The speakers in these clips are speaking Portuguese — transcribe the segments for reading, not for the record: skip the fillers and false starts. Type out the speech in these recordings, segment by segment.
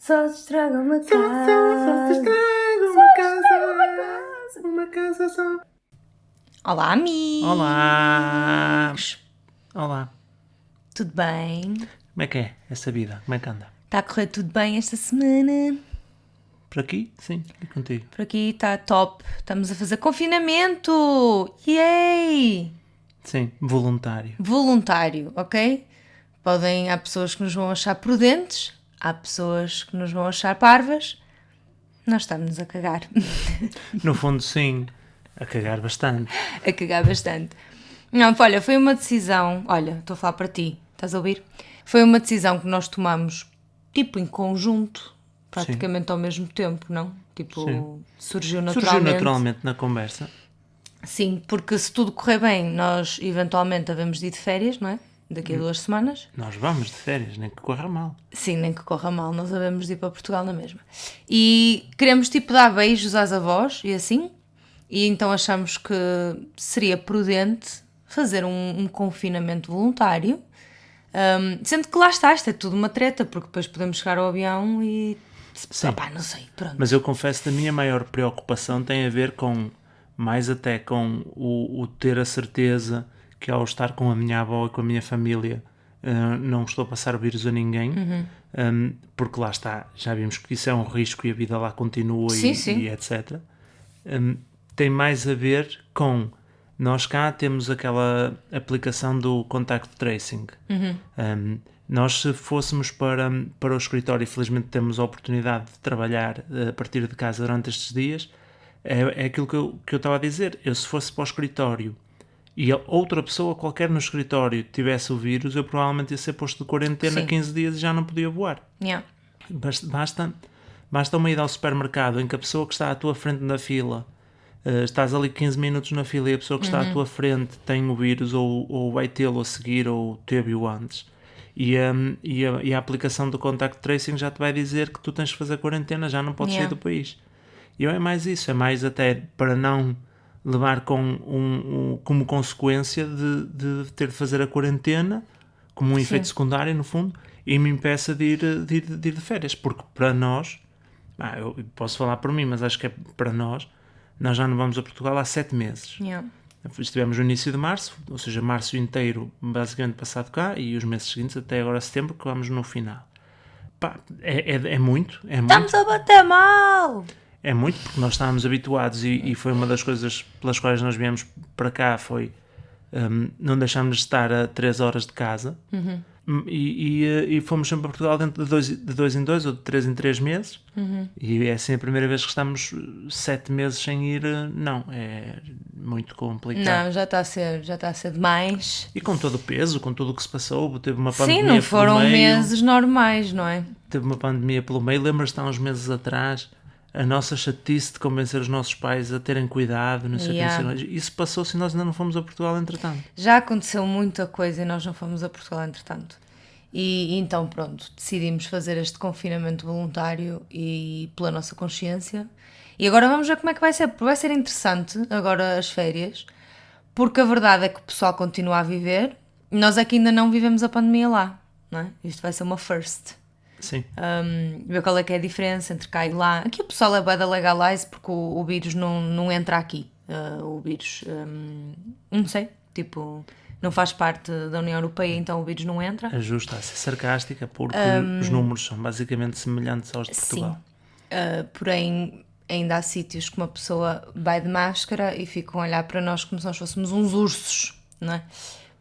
Só se estraga uma casa. Só se estraga uma casa só. Olá, amigos. Olá! Olá! Tudo bem? Como é que é essa vida? Como é que anda? Está a correr tudo bem esta semana? Por aqui? Sim, e contigo? Por aqui está top. Estamos a fazer confinamento. Yay! Sim, voluntário. Voluntário, ok? Há pessoas que nos vão achar prudentes, há pessoas que nos vão achar parvas. Nós estamos a cagar. No fundo, sim, a cagar bastante. A cagar bastante. Não, olha, foi uma decisão. Olha, estou a falar para ti, estás a ouvir? Foi uma decisão que nós tomamos, tipo, em conjunto, praticamente ao mesmo tempo, não? Tipo, Sim. surgiu naturalmente. Surgiu naturalmente na conversa. Sim, porque se tudo correr bem, nós eventualmente havemos de ir de férias, não é? Daqui a 2 semanas. Nós vamos de férias, nem que corra mal. Sim, nem que corra mal, nós havemos de ir para Portugal na mesma. E queremos, tipo, dar beijos às avós e assim. E então achamos que seria prudente fazer um confinamento voluntário. Sendo que lá está, isto é tudo uma treta, porque depois podemos chegar ao avião e... Sim. Opá, não sei, pronto. Mas eu confesso que a minha maior preocupação tem a ver com, mais até com o ter a certeza que ao estar com a minha avó e com a minha família não estou a passar o vírus a ninguém, porque lá está, já vimos que isso é um risco e a vida lá continua Sim, e, sim. e etc. Tem mais a ver com nós cá temos aquela aplicação do contact tracing. Nós, se fôssemos para o escritório, e felizmente temos a oportunidade de trabalhar a partir de casa durante estes dias, é aquilo que eu estava a dizer. Eu, se fosse para o escritório e outra pessoa qualquer no escritório tivesse o vírus, eu provavelmente ia ser posto de quarentena Sim. 15 dias e já não podia voar. Yeah. Basta uma ida ao supermercado em que a pessoa que está à tua frente na fila, estás ali 15 minutos na fila e a pessoa que está à tua frente tem o vírus ou vai tê-lo a seguir ou teve-o antes. E a aplicação do contact tracing já te vai dizer que tu tens de fazer quarentena, já não podes sair Yeah. do país. E é mais isso, é mais até para não levar como consequência de ter de fazer a quarentena como um efeito secundário no fundo e me impeça de ir de férias, porque para nós, eu posso falar por mim, mas acho que é para nós já não vamos a Portugal há 7 meses. Yeah. Estivemos no início de março, ou seja, março inteiro basicamente passado cá e os meses seguintes até agora setembro, que vamos no final. Pá, é muito. Estamos a bater mal! É muito, porque nós estávamos habituados e foi uma das coisas pelas quais nós viemos para cá, foi não deixámos de estar a 3 horas de casa e fomos sempre a Portugal dentro de 2 em 2 ou de 3 em 3 meses e é assim a primeira vez que estamos 7 meses sem ir, não, é muito complicado. Não, já está a ser demais. E com todo o peso, com tudo o que se passou, teve uma pandemia Sim, não foram pelo meio, meses normais, não é? teve uma pandemia pelo meio, lembras-te há uns meses atrás a nossa chatice de convencer os nossos pais a terem cuidado, não sei o que, isso passou-se e nós ainda não fomos a Portugal entretanto. Já aconteceu muita coisa e nós não fomos a Portugal entretanto. E então pronto, decidimos fazer este confinamento voluntário e pela nossa consciência. E agora vamos ver como é que vai ser, porque vai ser interessante agora as férias, porque a verdade é que o pessoal continua a viver, nós é que ainda não vivemos a pandemia lá, não é? Isto vai ser uma first. Sim. Ver qual é que é a diferença entre cá e lá. Aqui o pessoal é bué da legalize porque o vírus não entra aqui. O vírus, não sei, tipo, não faz parte da União Europeia, então o vírus não entra. É justo a ser sarcástica porque os números são basicamente semelhantes aos de Portugal. Sim, porém ainda há sítios que uma pessoa vai de máscara e ficam a olhar para nós como se nós fôssemos uns ursos, não é?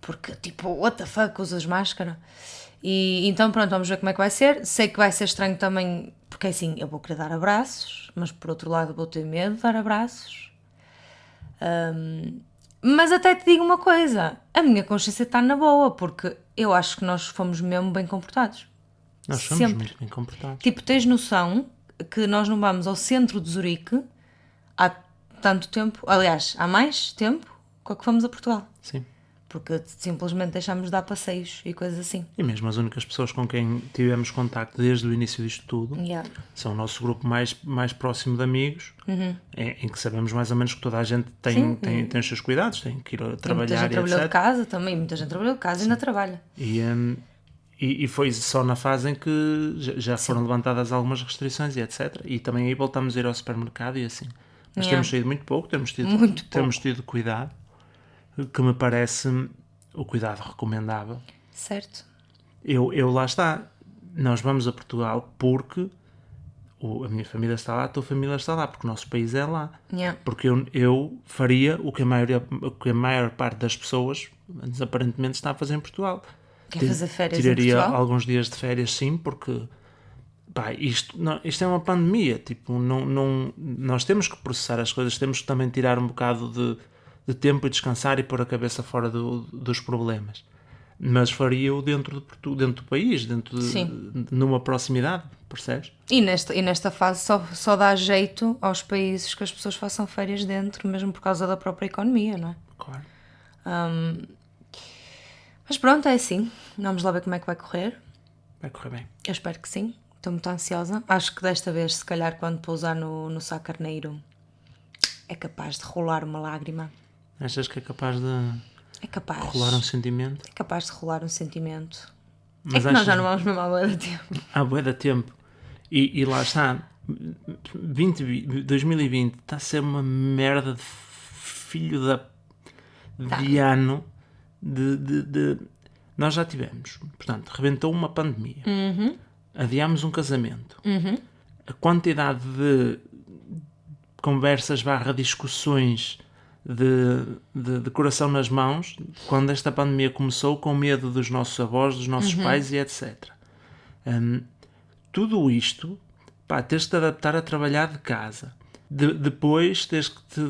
Porque tipo, what the fuck, usas máscara? E então pronto, vamos ver como é que vai ser. Sei que vai ser estranho também, porque assim, eu vou querer dar abraços, mas por outro lado vou ter medo de dar abraços. Mas até te digo uma coisa, a minha consciência está na boa, porque eu acho que nós fomos mesmo bem comportados. Nós somos Sempre. muito bem comportados. Tipo, tens noção que nós não vamos ao centro de Zurique há tanto tempo, aliás, há mais tempo que fomos a Portugal. Sim. Porque simplesmente deixámos de dar passeios e coisas assim. E mesmo as únicas pessoas com quem tivemos contacto desde o início disto tudo são o nosso grupo mais próximo de amigos, em que sabemos mais ou menos que toda a gente tem os seus cuidados, tem que ir a trabalhar Muita gente e trabalhou etc. de casa também, muita gente trabalhou de casa e ainda trabalha. E foi só na fase em que já foram levantadas algumas restrições e etc. E também aí voltamos a ir ao supermercado e assim. Mas Yeah. temos saído muito pouco, temos tido cuidado, que me parece o cuidado recomendável. Certo. Eu lá está. Nós vamos a Portugal porque a minha família está lá, a tua família está lá, porque o nosso país é lá. Yeah. Porque eu faria o que a maior parte das pessoas, aparentemente, está a fazer em Portugal. Quer fazer férias em Tiraria Portugal? alguns dias de férias, sim, porque pá, isto é uma pandemia. Tipo, nós temos que processar as coisas, temos que também tirar um bocado de tempo e descansar e pôr a cabeça fora dos problemas. Mas faria-o dentro do país, numa proximidade, percebes? E nesta fase só dá jeito aos países que as pessoas façam férias dentro, mesmo por causa da própria economia, não é? Claro. Mas pronto, é assim. Vamos lá ver como é que vai correr. Vai correr bem. Eu espero que sim. Estou muito ansiosa. Acho que desta vez, se calhar, quando pousar no Sá Carneiro, é capaz de rolar uma lágrima. Achas que é capaz de É capaz. rolar um sentimento? É capaz de rolar um sentimento. Mas é que nós já não vamos mesmo à boa de tempo. Há bué de tempo. E lá está. 2020 está a ser uma merda de filho de ano. Nós já tivemos. Portanto, rebentou uma pandemia. Adiámos um casamento. A quantidade de conversas / discussões de coração nas mãos quando esta pandemia começou, com medo dos nossos avós, dos nossos pais e etc. Tudo isto, pá, tens de te adaptar a trabalhar de casa. Depois tens que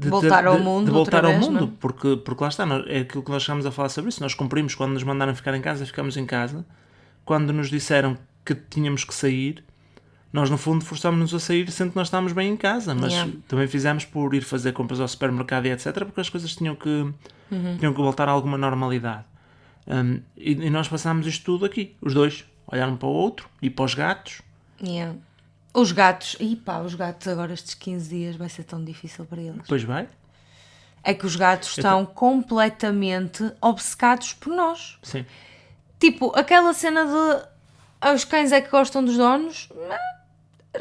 voltar ao mundo. De voltar outra ao vez, mundo, não? porque lá está, é aquilo que nós chegámos a falar sobre isso. Nós cumprimos quando nos mandaram ficar em casa, ficamos em casa. Quando nos disseram que tínhamos que sair, nós no fundo forçámos-nos a sair, sendo que nós estávamos bem em casa, mas também fizemos por ir fazer compras ao supermercado e etc, porque as coisas tinham que voltar a alguma normalidade. E nós passámos isto tudo aqui, os dois, olhar um para o outro e para os gatos. Yeah. Os gatos, os gatos agora estes 15 dias vai ser tão difícil para eles. Pois vai. É que os gatos estão completamente obcecados por nós. Sim. Tipo, aquela cena de os cães é que gostam dos donos.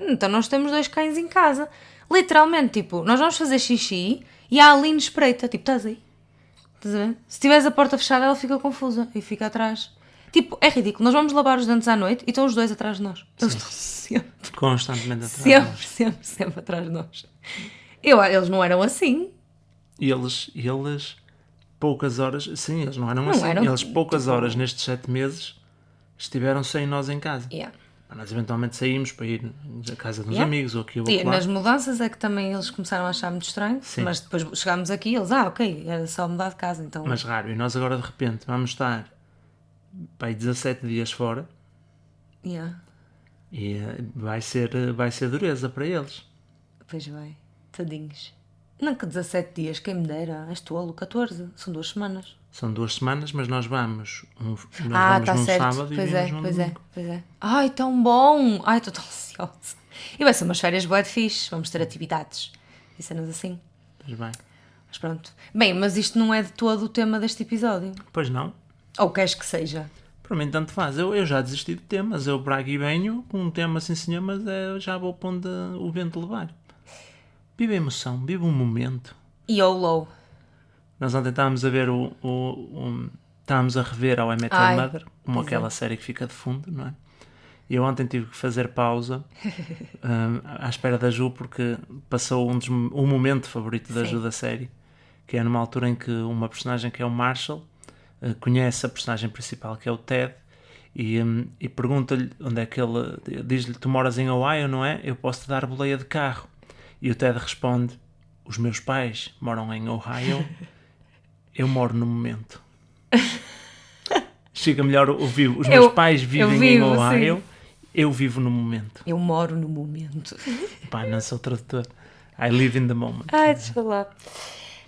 Então nós temos 2 cães em casa. Literalmente, tipo, nós vamos fazer xixi e a Aline espreita. Tipo, estás aí? Estás a ver? Se tiveres a porta fechada, ela fica confusa e fica atrás. Tipo, é ridículo. Nós vamos lavar os dentes à noite e estão os 2 atrás de nós. Eles estão sempre. Constantemente atrás de nós. Sempre atrás de nós. Eles não eram assim. E eles poucas horas... Sim, eles não eram Não assim. eram, Eles poucas tipo- horas nestes 7 meses estiveram sem nós em casa. Yeah. Nós eventualmente saímos para ir à casa dos Yeah. amigos ou aqui ou E lá. nas mudanças é que também eles começaram a achar muito estranho. Sim. Mas depois chegámos aqui e eles, ok, era só mudar de casa. Então, Mas raro. E nós agora de repente vamos estar pá, 17 dias fora yeah. e vai ser dureza para eles. Pois vai, tadinhos. Não que 17 dias, quem me dera, és tolo, 14, são 2 semanas. São 2 semanas, mas nós vamos Tá num certo, sábado pois e é, vimos num pois é, domingo. pois é. Ai, tão bom, ai, estou tão ansiosa. E vai ser umas férias bué de fixe, vamos ter atividades e cenas assim. Pois bem. Mas pronto. Bem, mas isto não é de todo o tema deste episódio. Pois não. Ou queres que seja? Para mim tanto faz. Eu já desisti de temas. Eu brago e venho com um tema assim senhor, mas eu já vou para onde o vento levar. Viva a emoção, viva um momento. YOLO. Nós ontem estávamos a ver estávamos a rever ao I Met Your Ai, Mother, como pois aquela é. série que fica de fundo, não é? E eu ontem tive que fazer pausa à espera da Ju, porque passou um momento favorito da Sim. Ju da série, que é numa altura em que uma personagem que é o Marshall conhece a personagem principal, que é o Ted, e pergunta-lhe onde é que ele... Diz-lhe, tu moras em Ohio, não é? Eu posso te dar boleia de carro. E o Ted responde, os meus pais moram em Ohio, eu moro no momento. Chega melhor ouvir, os meus pais vivem em Ohio, sim. Eu vivo no momento. Eu moro no momento. Pá, não sou tradutor. I live in the moment. Ai, deixa eu lá.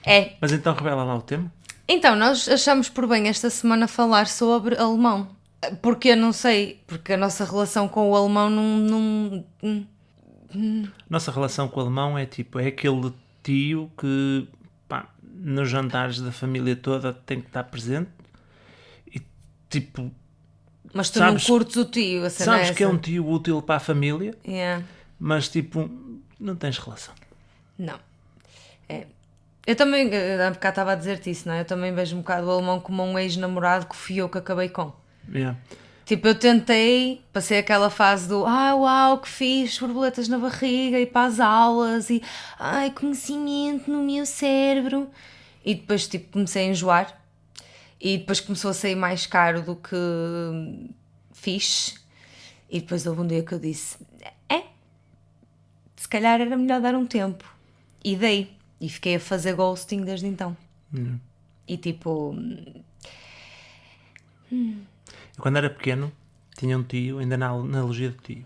É. Mas então revela lá o tema. Então, nós achamos por bem esta semana falar sobre alemão. Porque eu não sei, porque a nossa relação com o alemão não... Nossa relação com o alemão é tipo, é aquele tio que, pá, nos jantares da família toda tem que estar presente e tipo, Mas tu sabes- não curtes o tio, a cena sabes é que é essa. um tio útil para a família, Yeah. mas tipo, não tens relação. Não. É. Eu também, há bocado estava a dizer-te isso, não é? Eu também vejo um bocado o alemão como um ex-namorado que fui eu que acabei com. Yeah. Tipo, eu tentei, passei aquela fase do uau, que fixe, borboletas na barriga e para as aulas e ai, conhecimento no meu cérebro. E depois, tipo, comecei a enjoar e depois começou a sair mais caro do que fixe. E depois houve um dia que eu disse: se calhar era melhor dar um tempo. E dei. E fiquei a fazer ghosting desde então. E tipo, Eu, quando era pequeno, tinha um tio, ainda na analogia do tio,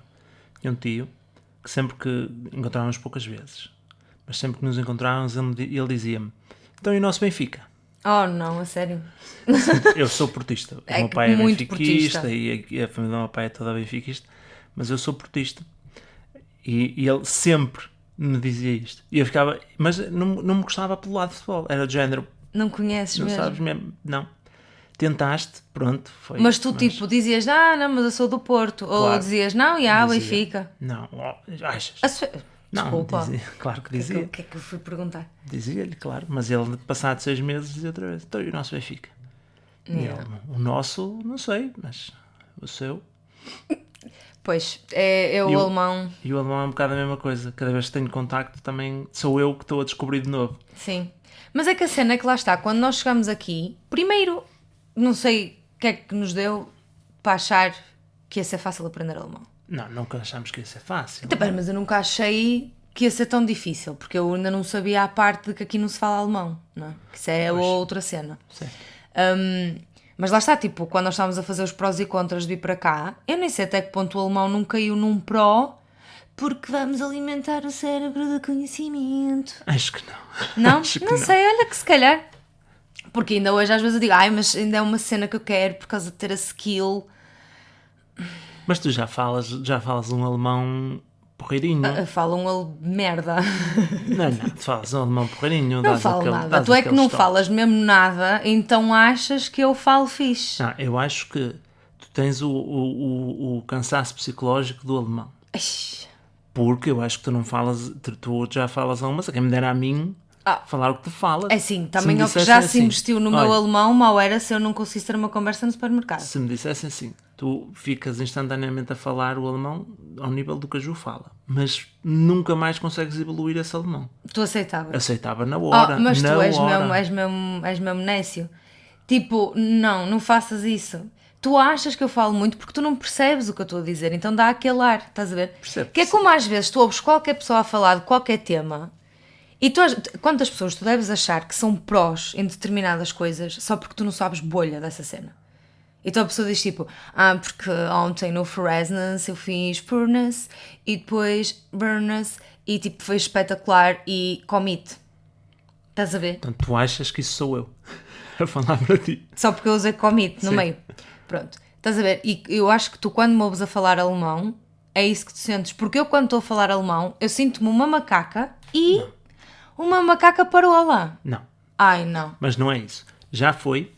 tinha um tio que sempre que encontrávamos poucas vezes, mas sempre que nos encontrávamos, ele dizia-me: então e o nosso Benfica? oh não, a sério. Eu sou portista. O É meu pai é muito benfiquista portista. e a família do meu pai é toda benfiquista, mas eu sou portista. E ele sempre me dizia isto. E eu ficava, mas não me gostava pelo lado de futebol. Era do género, Não conheces não mesmo. sabes mesmo? Não. Tentaste, pronto, foi. Mas tu tipo dizias, não, mas eu sou do Porto. Ou Claro. dizias, não, Dizia. Benfica. Não, achas? Não, Desculpa. dizia, claro que O que, dizia. que é que eu fui perguntar? Dizia-lhe, claro. Mas ele, passado 6 meses, dizia outra vez: então e o nosso Benfica? E Yeah. ele, o nosso, não sei, mas o seu. Pois, é o E o- alemão, E o alemão é um bocado a mesma coisa. Cada vez que tenho contacto, também sou eu que estou a descobrir de novo. sim. Mas é que a cena é que lá está, quando nós chegamos aqui, primeiro, não sei o que é que nos deu para achar que ia ser fácil aprender alemão. Não, nunca achámos que ia ser fácil. Também, mas eu nunca achei que ia ser tão difícil, porque eu ainda não sabia a parte de que aqui não se fala alemão, não é? Que isso é outra cena. Certo. Mas lá está, tipo, quando nós estávamos a fazer os prós e contras de vir para cá, eu nem sei até que ponto o alemão não caiu num pró, porque vamos alimentar o cérebro de conhecimento. Acho que não. Não? Acho que Não sei, olha que se calhar. Porque ainda hoje às vezes eu digo, mas ainda é uma cena que eu quero por causa de ter a skill. Mas tu já falas um alemão porreirinho. Falam merda. Não, tu falas um alemão porreirinho. Não falo nada. Tu é que não falas mesmo nada, então achas que eu falo fixe. Não, eu acho que tu tens o cansaço psicológico do alemão. Ai, Porque eu acho que tu não falas, tu já falas algumas, quem me dera a mim falar o que tu falas. é assim, Se também me é o que dissessem já se assim, investiu no meu olha, alemão, mal era se eu não conseguisse ter uma conversa no supermercado. Se me dissessem assim, tu ficas instantaneamente a falar o alemão ao nível do que a Ju fala, mas nunca mais consegues evoluir esse alemão. Tu aceitavas? Aceitava na hora, mas na tu és hora. és mesmo nécio. Tipo, não faças isso. Tu achas que eu falo muito porque tu não percebes o que eu estou a dizer, então dá aquele ar, estás a ver? Percebo, Que é como às vezes tu ouves qualquer pessoa a falar de qualquer tema e quantas pessoas tu deves achar que são prós em determinadas coisas só porque tu não sabes bolha dessa cena? Então a pessoa diz tipo, porque ontem no Freshness eu fiz Furnace e depois Burness e tipo foi espetacular e commit. Estás a ver? Portanto, tu achas que isso sou eu a falar para ti. Só porque eu usei commit no Sim. meio. Pronto. Estás a ver? E eu acho que tu quando me ouves a falar alemão é isso que tu sentes. Porque eu quando estou a falar alemão eu sinto-me uma macaca e uma macaca parola. Não, Ai não. mas não é isso. Já foi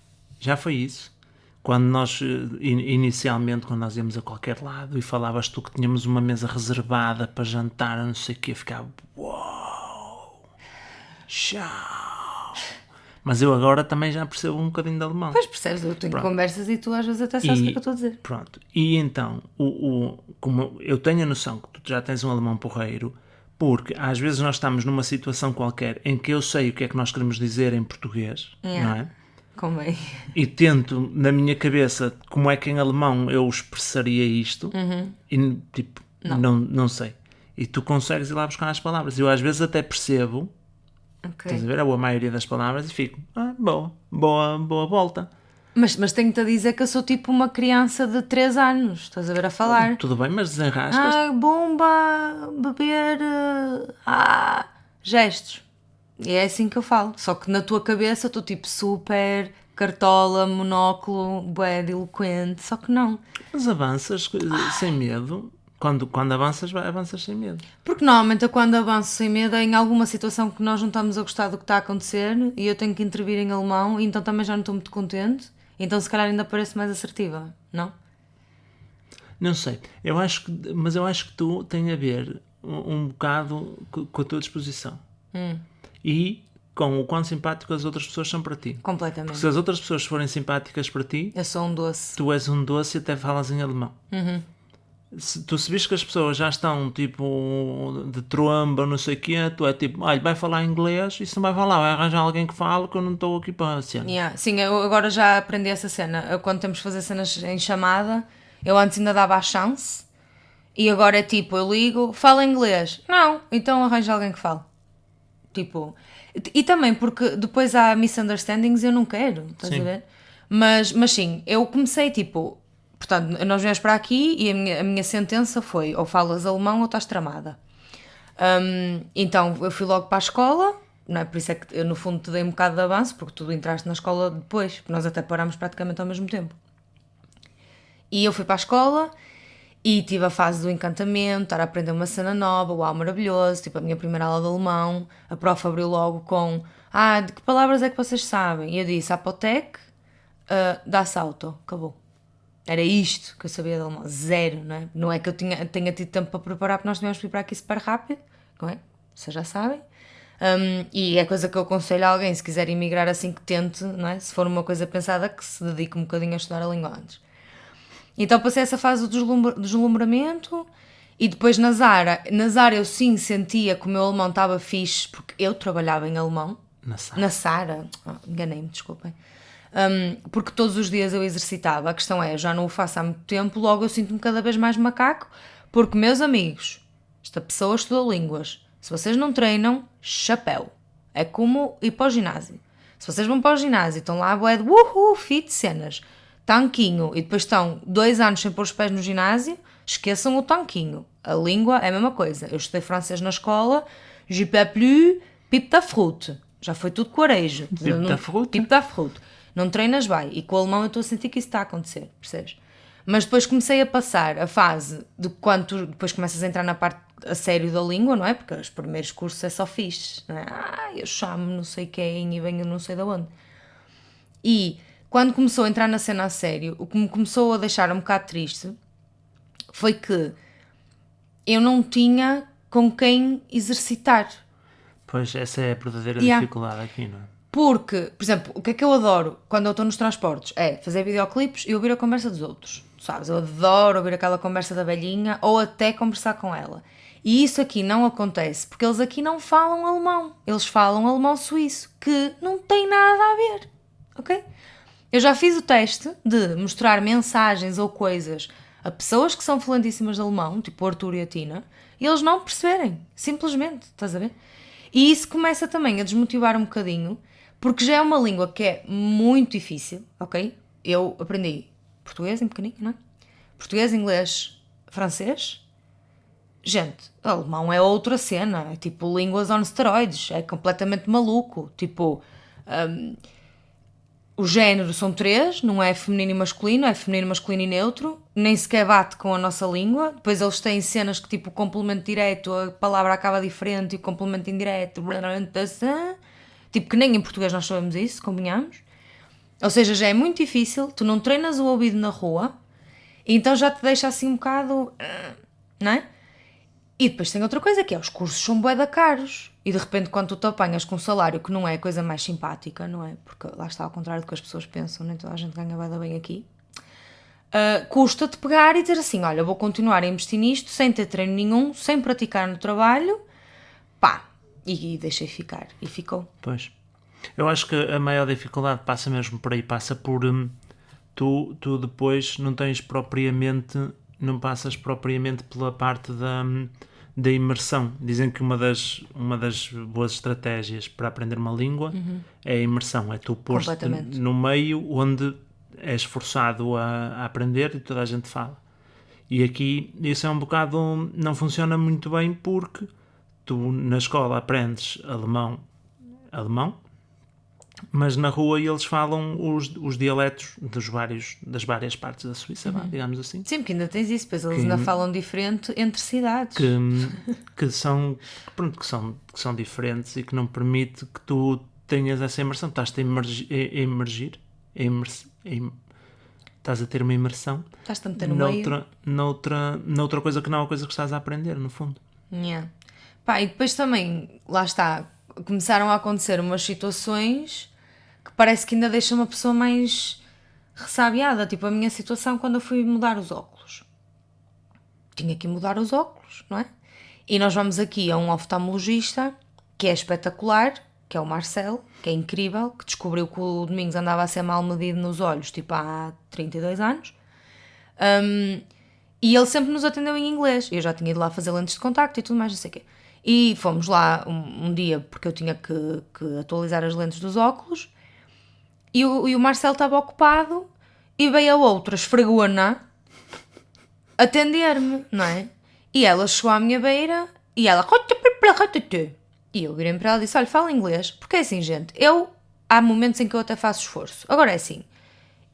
isso. Quando nós, inicialmente, quando nós íamos a qualquer lado e falavas tu que tínhamos uma mesa reservada para jantar, não sei o que, eu ficava, uau, tchau. Mas eu agora também já percebo um bocadinho de alemão. Pois percebes, eu tenho Pronto. conversas e tu às vezes até sabes o que é que eu estou a dizer. Pronto. E então, como eu tenho a noção que tu já tens um alemão porreiro, porque às vezes nós estamos numa situação qualquer em que eu sei o que é que nós queremos dizer em português, não é? Convém. E tento, na minha cabeça, como é que em alemão eu expressaria isto, e tipo, não sei. E tu consegues ir lá buscar as palavras. Eu às vezes até percebo, estás a ver, a maioria das palavras e fico, boa volta. Mas tenho-te a dizer que eu sou tipo uma criança de 3 anos, estás a ver a falar. Tudo bem, mas desenrascas. Bomba, beber, gestos. E é assim que eu falo. Só que na tua cabeça eu estou tipo super cartola, monóculo, bué de eloquente. Só que não. Mas avanças sem medo. Quando avanças sem medo. Porque normalmente eu quando avanço sem medo é em alguma situação que nós não estamos a gostar do que está a acontecer e eu tenho que intervir em alemão e então também já não estou muito contente. Então se calhar ainda parece mais assertiva, não? Não sei, mas eu acho que tu tem a ver um bocado com a tua disposição e com o quão simpático as outras pessoas são para ti. Completamente. Porque se as outras pessoas forem simpáticas para ti, Eu sou um doce. tu és um doce e até falas em alemão. Se tu se vês que as pessoas já estão tipo de tromba, não sei o quê, tu é tipo, olha, vai falar inglês e se não vai falar, vai arranjar alguém que fale que eu não estou aqui para a cena. Yeah. Sim, eu agora já aprendi essa cena. Quando temos que fazer cenas em chamada, eu antes ainda dava a chance e agora é tipo, eu ligo, fala inglês. Não, então arranja alguém que fale. Tipo, e também porque depois há misunderstandings e eu não quero, estás a ver? Mas sim, eu comecei tipo, portanto, nós viemos para aqui e a minha sentença foi ou falas alemão ou estás tramada. Então eu fui logo para a escola, não é? Por isso é que eu no fundo te dei um bocado de avanço, porque tu entraste na escola depois, porque nós até parámos praticamente ao mesmo tempo. E eu fui para a escola e tive a fase do encantamento, estar a aprender uma cena nova, uau, maravilhoso, tipo a minha primeira aula de alemão, a prof abriu logo com de que palavras é que vocês sabem? E eu disse Apotheke, das Auto, acabou. Era isto que eu sabia de alemão, zero, não é? Não é que eu tenha tido tempo para preparar, porque nós tínhamos que ir para aqui super rápido, não é? Vocês já sabem. E é coisa que eu aconselho a alguém, se quiser emigrar assim que tente, não é? Se for uma coisa pensada, que se dedique um bocadinho a estudar a língua antes. Então passei essa fase do deslumbramento e depois na Zara eu sim sentia que o meu alemão estava fixe, porque eu trabalhava em alemão. Na Zara. Enganei-me, desculpem. Porque todos os dias eu exercitava. A questão é, eu já não o faço há muito tempo, logo eu sinto-me cada vez mais macaco, porque, meus amigos, esta pessoa estudou línguas. Se vocês não treinam, chapéu. É como ir para o ginásio. Se vocês vão para o ginásio e estão lá, bué de fit cenas, tanquinho, e depois estão 2 anos sem pôr os pés no ginásio, esqueçam o tanquinho. A língua é a mesma coisa. Eu estudei francês na escola, je peux plus, pipe da fruta. Já foi tudo com arejo. Pipe da fruta. Não treinas, vai. E com o alemão eu estou a sentir que isso está a acontecer, percebes? Mas depois comecei a passar a fase de quando tu depois começas a entrar na parte a sério da língua, não é? Porque os primeiros cursos é só fixe, não é? Eu chamo não sei quem e venho não sei de onde. E quando começou a entrar na cena a sério, o que me começou a deixar um bocado triste foi que eu não tinha com quem exercitar. Pois, essa é a verdadeira dificuldade aqui, não é? Porque, por exemplo, o que é que eu adoro quando eu estou nos transportes é fazer videoclipes e ouvir a conversa dos outros. Sabes? Eu adoro ouvir aquela conversa da velhinha ou até conversar com ela. E isso aqui não acontece porque eles aqui não falam alemão. Eles falam alemão suíço, que não tem nada a ver. Ok? Eu já fiz o teste de mostrar mensagens ou coisas a pessoas que são fluentíssimas de alemão, tipo o Arthur e a Tina, e eles não perceberem. Simplesmente. Estás a ver? E isso começa também a desmotivar um bocadinho, porque já é uma língua que é muito difícil, ok? Eu aprendi português em pequenino, não é? Português, inglês, francês. Gente, alemão é outra cena. É tipo línguas on steroids. É completamente maluco. Tipo, o género são 3, não é feminino e masculino, é feminino, masculino e neutro. Nem sequer bate com a nossa língua. Depois eles têm cenas que tipo o complemento direto, a palavra acaba diferente e o complemento indireto. Tipo que nem em português nós sabemos isso, combinamos. Ou seja, já é muito difícil, tu não treinas o ouvido na rua, então já te deixa assim um bocado, não é? E depois tem outra coisa que é, os cursos são bué da caros. E de repente quando tu te apanhas com um salário que não é a coisa mais simpática, não é? Porque lá está ao contrário do que as pessoas pensam, nem toda a gente ganha bué da bem aqui. Custa-te pegar e dizer assim, olha, vou continuar a investir nisto sem ter treino nenhum, sem praticar no trabalho, pá. E deixei ficar. E ficou. Pois. Eu acho que a maior dificuldade passa mesmo por aí. Passa por tu depois não passas propriamente pela parte da imersão. Dizem que uma das boas estratégias para aprender uma língua é a imersão. É tu pôr-te no meio onde és forçado a aprender e toda a gente fala. E aqui isso é um bocado... não funciona muito bem porque tu na escola aprendes alemão, mas na rua eles falam os dialetos das várias partes da Suíça, digamos assim. Sim, porque ainda tens isso, pois eles ainda falam diferente entre cidades. Que são diferentes e que não permite que tu tenhas essa imersão. Estás-te a emergir. Estás a ter uma imersão Estás-te a meter no meio. noutra coisa que não é a coisa que estás a aprender, no fundo. Yeah. Pá, e depois também, lá está, começaram a acontecer umas situações que parece que ainda deixam uma pessoa mais ressabiada. Tipo, a minha situação quando eu fui mudar os óculos. Tinha que mudar os óculos, não é? E nós vamos aqui a um oftalmologista que é espetacular, que é o Marcelo, que é incrível, que descobriu que o Domingos andava a ser mal medido nos olhos, tipo há 32 anos. E ele sempre nos atendeu em inglês. Eu já tinha ido lá fazer lentes de contacto e tudo mais, não sei o quê. E fomos lá um dia, porque eu tinha que atualizar as lentes dos óculos, e o Marcelo estava ocupado, e veio a outra esfregona atender-me, não é? E ela chegou à minha beira, e ela... E eu virei para ela e disse, olha, fala inglês. Porque é assim, gente, há momentos em que eu até faço esforço. Agora é assim,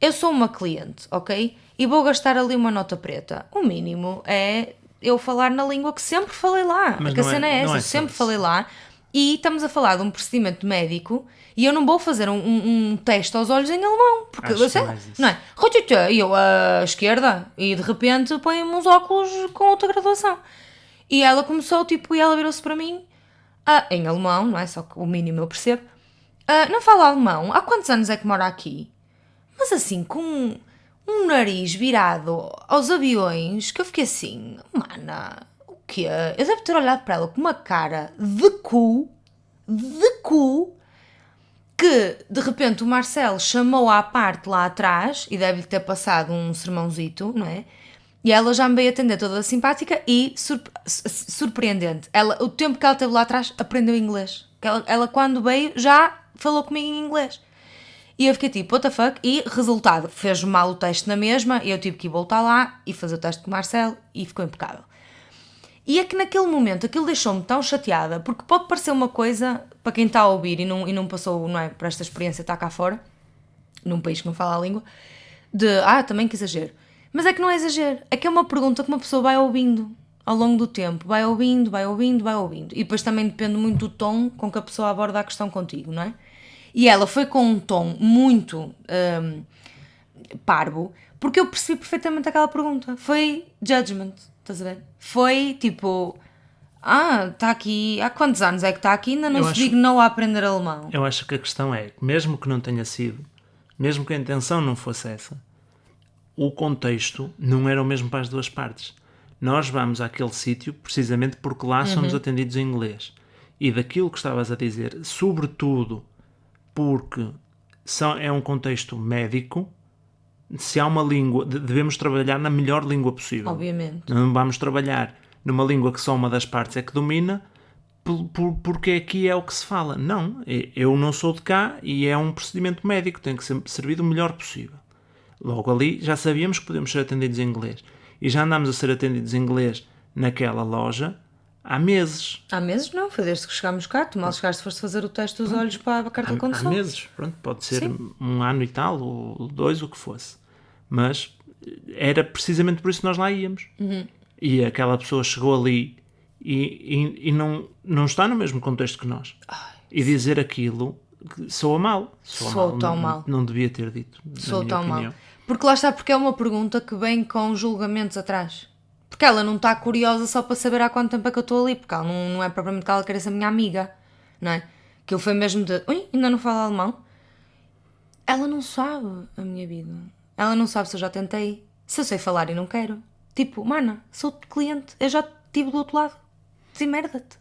eu sou uma cliente, ok? E vou gastar ali uma nota preta. O mínimo é eu falar na língua que sempre falei lá. Mas a cena é essa, não é eu sempre isso. falei lá. E estamos a falar de um procedimento médico e eu não vou fazer um teste aos olhos em alemão. Porque Acho você, mais isso. não é? E eu à esquerda e de repente põe-me uns óculos com outra graduação. E ela começou, tipo, e ela virou-se para mim em alemão, não é? Só que o mínimo eu percebo. Não fala alemão? Há quantos anos é que mora aqui? Mas assim, com um nariz virado aos aviões, que eu fiquei assim, mana, o quê? Eu devo ter olhado para ela com uma cara de cu, que de repente o Marcelo chamou à parte lá atrás, e deve-lhe ter passado um sermãozito, não é? E ela já me veio atender toda simpática e surpreendente. O tempo que ela esteve lá atrás, aprendeu inglês. Ela quando veio, já falou comigo em inglês. E eu fiquei tipo, what the fuck? E resultado, fez mal o teste na mesma, e eu tive que ir voltar lá e fazer o teste com o Marcelo, e ficou impecável. E é que naquele momento aquilo deixou-me tão chateada, porque pode parecer uma coisa, para quem está a ouvir e não passou, não é, por esta experiência, está cá fora, num país que não fala a língua, também que exagero. Mas é que não é exagero, é que é uma pergunta que uma pessoa vai ouvindo ao longo do tempo, vai ouvindo. E depois também depende muito do tom com que a pessoa aborda a questão contigo, não é? E ela foi com um tom muito parvo, porque eu percebi perfeitamente aquela pergunta. Foi judgment, estás a ver? Foi tipo, está aqui, há quantos anos é que está aqui? Ainda não se dignou a aprender alemão. Eu acho que a questão é, mesmo que não tenha sido, mesmo que a intenção não fosse essa, o contexto não era o mesmo para as duas partes. Nós vamos àquele sítio precisamente porque lá somos atendidos em inglês. E daquilo que estavas a dizer, sobretudo porque é um contexto médico, se há uma língua, devemos trabalhar na melhor língua possível. Obviamente. Não vamos trabalhar numa língua que só uma das partes é que domina, porque aqui é o que se fala. Não, eu não sou de cá e é um procedimento médico, tem que ser servido o melhor possível. Logo ali já sabíamos que podemos ser atendidos em inglês. E já andámos a ser atendidos em inglês naquela loja há meses. Há meses não, foi desde que chegámos cá. Tu mal chegaste, foste fazer o teste dos olhos para a carta de condução. Há meses, pronto, pode ser Sim. 1 ano e tal, ou 2, o que fosse. Mas era precisamente por isso que nós lá íamos. E aquela pessoa chegou ali e não está no mesmo contexto que nós. E dizer aquilo soa mal. Soa tão mal. Não devia ter dito, Soa na minha tão opinião. mal. Porque lá está, porque é uma pergunta que vem com julgamentos atrás. Porque ela não está curiosa só para saber há quanto tempo é que eu estou ali, porque ela não é propriamente que ela queira ser minha amiga, não é? Aquilo foi mesmo de, ainda não fala alemão? Ela não sabe a minha vida. Ela não sabe se eu já tentei, se eu sei falar e não quero. Tipo, mana, sou cliente, eu já estive do outro lado. Demerda-te.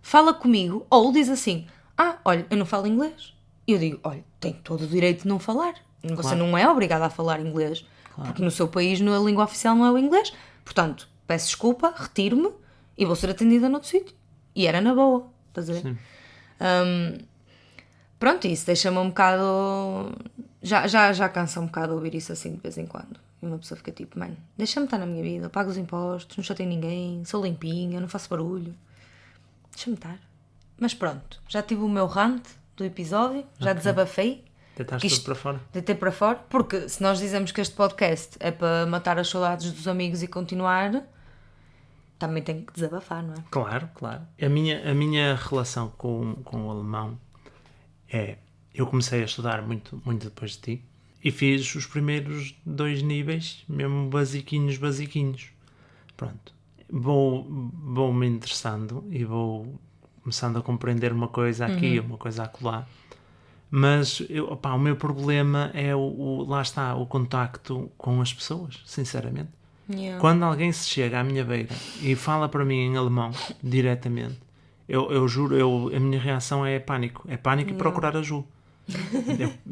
Fala comigo, ou diz assim, olha, eu não falo inglês. E eu digo, olha, tem todo o direito de não falar. Você Claro. não é obrigada a falar inglês, porque no seu país a língua oficial não é o inglês. Portanto, peço desculpa, retiro-me e vou ser atendida noutro sítio. E era na boa, estás a ver? Sim. Pronto, isso deixa-me um bocado... Já cansa um bocado ouvir isso assim de vez em quando. E uma pessoa fica tipo, mano, deixa-me estar na minha vida, pago os impostos, não chatei ninguém, sou limpinha, não faço barulho. Deixa-me estar. Mas pronto, já tive o meu rant do episódio, já desabafei. Deitaste tudo para fora. Deitei para fora, porque se nós dizemos que este podcast é para matar as saudades dos amigos e continuar, também tem que desabafar, não é? Claro. A minha relação com o alemão é... Eu comecei a estudar muito, muito depois de ti E fiz os primeiros 2 níveis, mesmo basiquinhos. Pronto. Vou-me interessando e vou começando a compreender uma coisa aqui, uma coisa acolá. Mas o meu problema é lá está, o contacto com as pessoas, sinceramente. Yeah. Quando alguém se chega à minha beira e fala para mim em alemão, diretamente, eu juro, a minha reação é pânico. É pânico e procurar ajuda.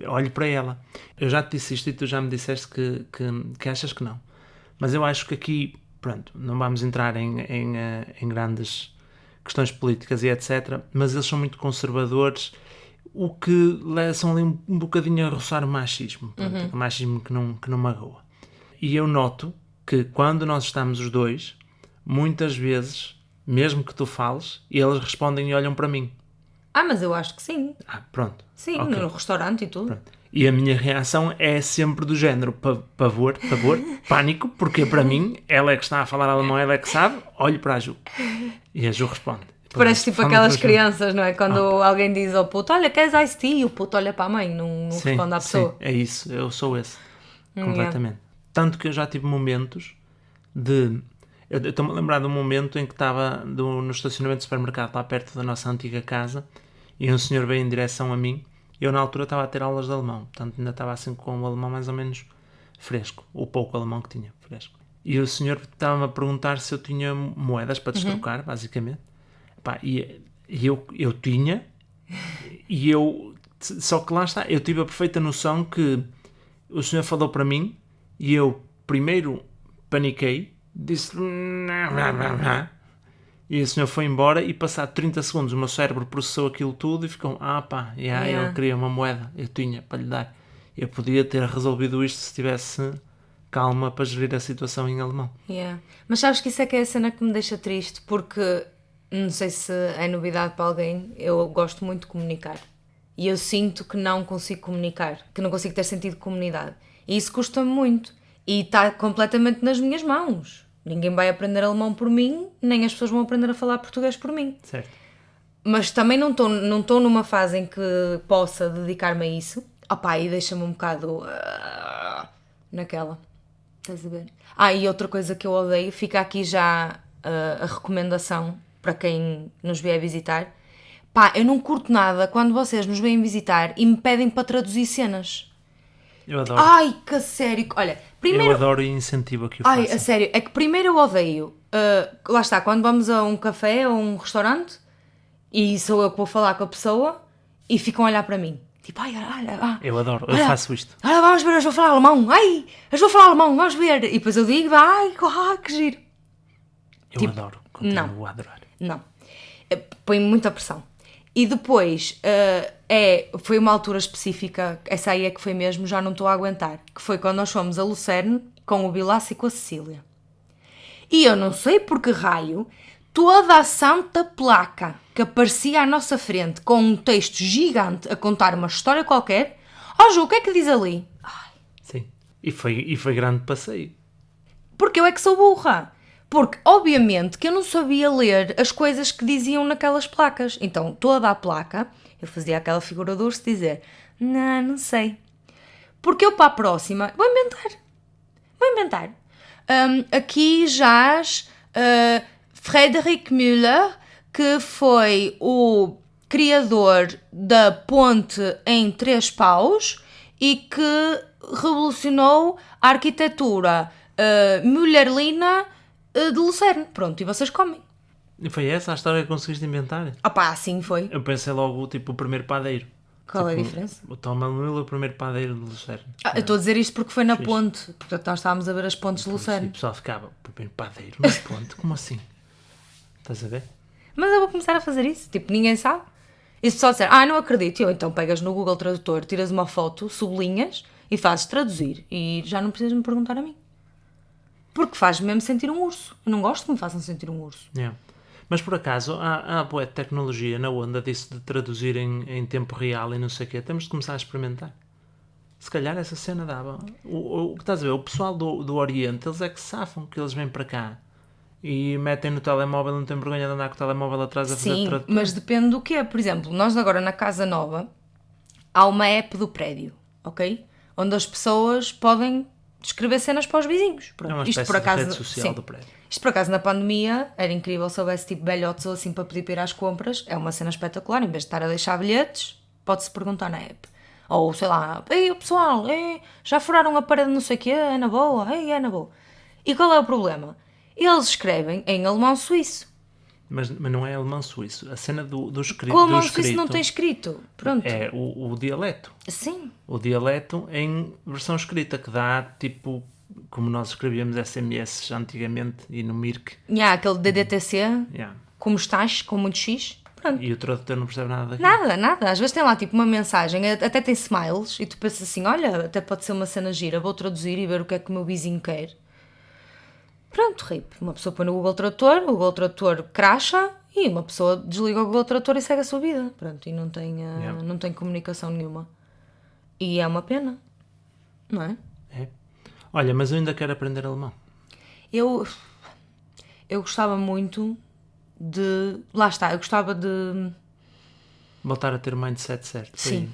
Eu olho para ela. Eu já te disse isto e tu já me disseste que achas que não. Mas eu acho que aqui, pronto, não vamos entrar em grandes questões políticas e etc. Mas eles são muito conservadores, o que são ali um bocadinho a roçar o machismo. Pronto, o machismo que não magoa. E eu noto que quando nós estamos os dois, muitas vezes, mesmo que tu fales, eles respondem e olham para mim. Mas eu acho que sim. Pronto. Sim, Okay. no restaurante e tudo. Pronto. E a minha reação é sempre do género pavor, pânico, porque para mim, ela é que está a falar alemão, ela é que sabe, olho para a Ju. E a Ju responde. Parece tipo aquelas crianças, não é? Quando alguém diz ao puto, olha, queres iced tea? E o puto olha para a mãe, não responde à pessoa. Sim, é isso, eu sou esse. Completamente. Tanto que eu já tive momentos de... Eu estou-me a lembrar de um momento em que estava no estacionamento do supermercado lá perto da nossa antiga casa e um senhor veio em direção a mim. Eu na altura estava a ter aulas de alemão, portanto ainda estava assim com o alemão mais ou menos fresco, o pouco alemão que tinha fresco. E o senhor estava-me a perguntar se eu tinha moedas para destrocar, basicamente. E eu tinha, só que lá está, eu tive a perfeita noção que o senhor falou para mim e eu primeiro paniquei, disse e o senhor foi embora e passado 30 segundos o meu cérebro processou aquilo tudo e ficou, ele queria uma moeda, eu tinha para lhe dar. Eu podia ter resolvido isto se tivesse calma para gerir a situação em alemão. Mas sabes que isso é que é a cena que me deixa triste, porque não sei se é novidade para alguém, eu gosto muito de comunicar e eu sinto que não consigo comunicar, que não consigo ter sentido de comunidade e isso custa-me muito e está completamente nas minhas mãos. Ninguém vai aprender alemão por mim, nem as pessoas vão aprender a falar português por mim. Certo. Mas também não estou numa fase em que possa dedicar-me a isso. E deixa-me um bocado naquela. Estás a ver? E outra coisa que eu odeio, fica aqui já a recomendação para quem nos vier visitar. Eu não curto nada quando vocês nos vêm visitar e me pedem para traduzir cenas. Eu adoro. Que sério. Olha, primeiro... Eu adoro e incentivo que o façam. A sério. É que primeiro eu odeio. Lá está, quando vamos a um café ou um restaurante e sou eu que vou falar com a pessoa e ficam a olhar para mim. Tipo, olha. Eu adoro, eu faço isto. Olha, vamos ver, eu vou falar alemão. Eu vou falar alemão, vamos ver. E depois eu digo, que giro. Eu adoro, continuo a adorar. Não. Põe muita pressão. E depois, foi uma altura específica, essa aí é que foi mesmo, já não estou a aguentar, que foi quando nós fomos a Lucerne com o Bilaço e com a Cecília. E eu não sei por que raio, toda a santa placa que aparecia à nossa frente com um texto gigante a contar uma história qualquer, Ju, o que é que diz ali? Sim, e foi grande passeio. Porque eu é que sou burra. Porque, obviamente, que eu não sabia ler as coisas que diziam naquelas placas. Então, toda a placa, eu fazia aquela figura de urso dizer, não sei. Porque eu, para a próxima, vou inventar. Aqui jaz Friedrich Müller, que foi o criador da ponte em 3 paus e que revolucionou a arquitetura müllerlina de Lucerne. Pronto, e vocês comem. E foi essa a história que conseguiste inventar? Sim foi. Eu pensei logo, tipo, o primeiro padeiro. Qual é a diferença? O Thomas Müller, o primeiro padeiro de Lucerne. Eu estou a dizer isto porque foi na ponte. Portanto, nós estávamos a ver as pontes de Lucerne. E o pessoal ficava, o primeiro padeiro na ponte? Como assim? Estás a ver? Mas eu vou começar a fazer isso. Tipo, ninguém sabe. E se o pessoal disser, não acredito, então pegas no Google Tradutor, tiras uma foto, sublinhas e fazes traduzir. E já não precisas me perguntar a mim. Porque faz-me mesmo sentir um urso. Eu não gosto que me façam sentir um urso. Mas por acaso, há boa tecnologia na onda disso de traduzir em tempo real e não sei o quê. Temos de começar a experimentar. Se calhar essa cena dava. O que estás a ver? O pessoal do Oriente, eles é que se safam, que eles vêm para cá e metem no telemóvel, não têm vergonha de andar com o telemóvel atrás a fazer tradutor. Sim, mas depende do quê. Por exemplo, nós agora na casa nova, há uma app do prédio, ok? onde as pessoas podem escrever cenas para os vizinhos. Pronto. É uma Isto espécie por acaso, de rede social sim. do prédio. Isto por acaso na pandemia era incrível se houvesse tipo velhotes ou assim para pedir para ir às compras. É uma cena espetacular, em vez de estar a deixar bilhetes, pode-se perguntar na app. Ou sei lá, ei pessoal, já furaram a parede não sei o quê, é na boa, é na boa. E qual é o problema? Eles escrevem em alemão suíço. Mas não é alemão suíço. A cena do escrito. Com o alemão suíço não tem escrito. Pronto. É o dialeto. Sim. O dialeto em versão escrita, que dá tipo, como nós escrevíamos SMS antigamente e no Mirk. Aquele DDTC, Yeah. como estás, com muito X. Pronto. E o tradutor não percebe nada daquilo. Nada. Às vezes tem lá tipo uma mensagem, até tem smiles, e tu pensas assim, olha, até pode ser uma cena gira, vou traduzir e ver o que é que o meu vizinho quer. Pronto, RIP. Uma pessoa põe no Google Tradutor, o Google Tradutor cracha e uma pessoa desliga o Google Tradutor e segue a sua vida. Pronto, e não tem comunicação nenhuma. E é uma pena, não é? É. Olha, mas eu ainda quero aprender alemão. Eu gostava muito de... Lá está, eu gostava de... Voltar a ter o mindset certo. Sim.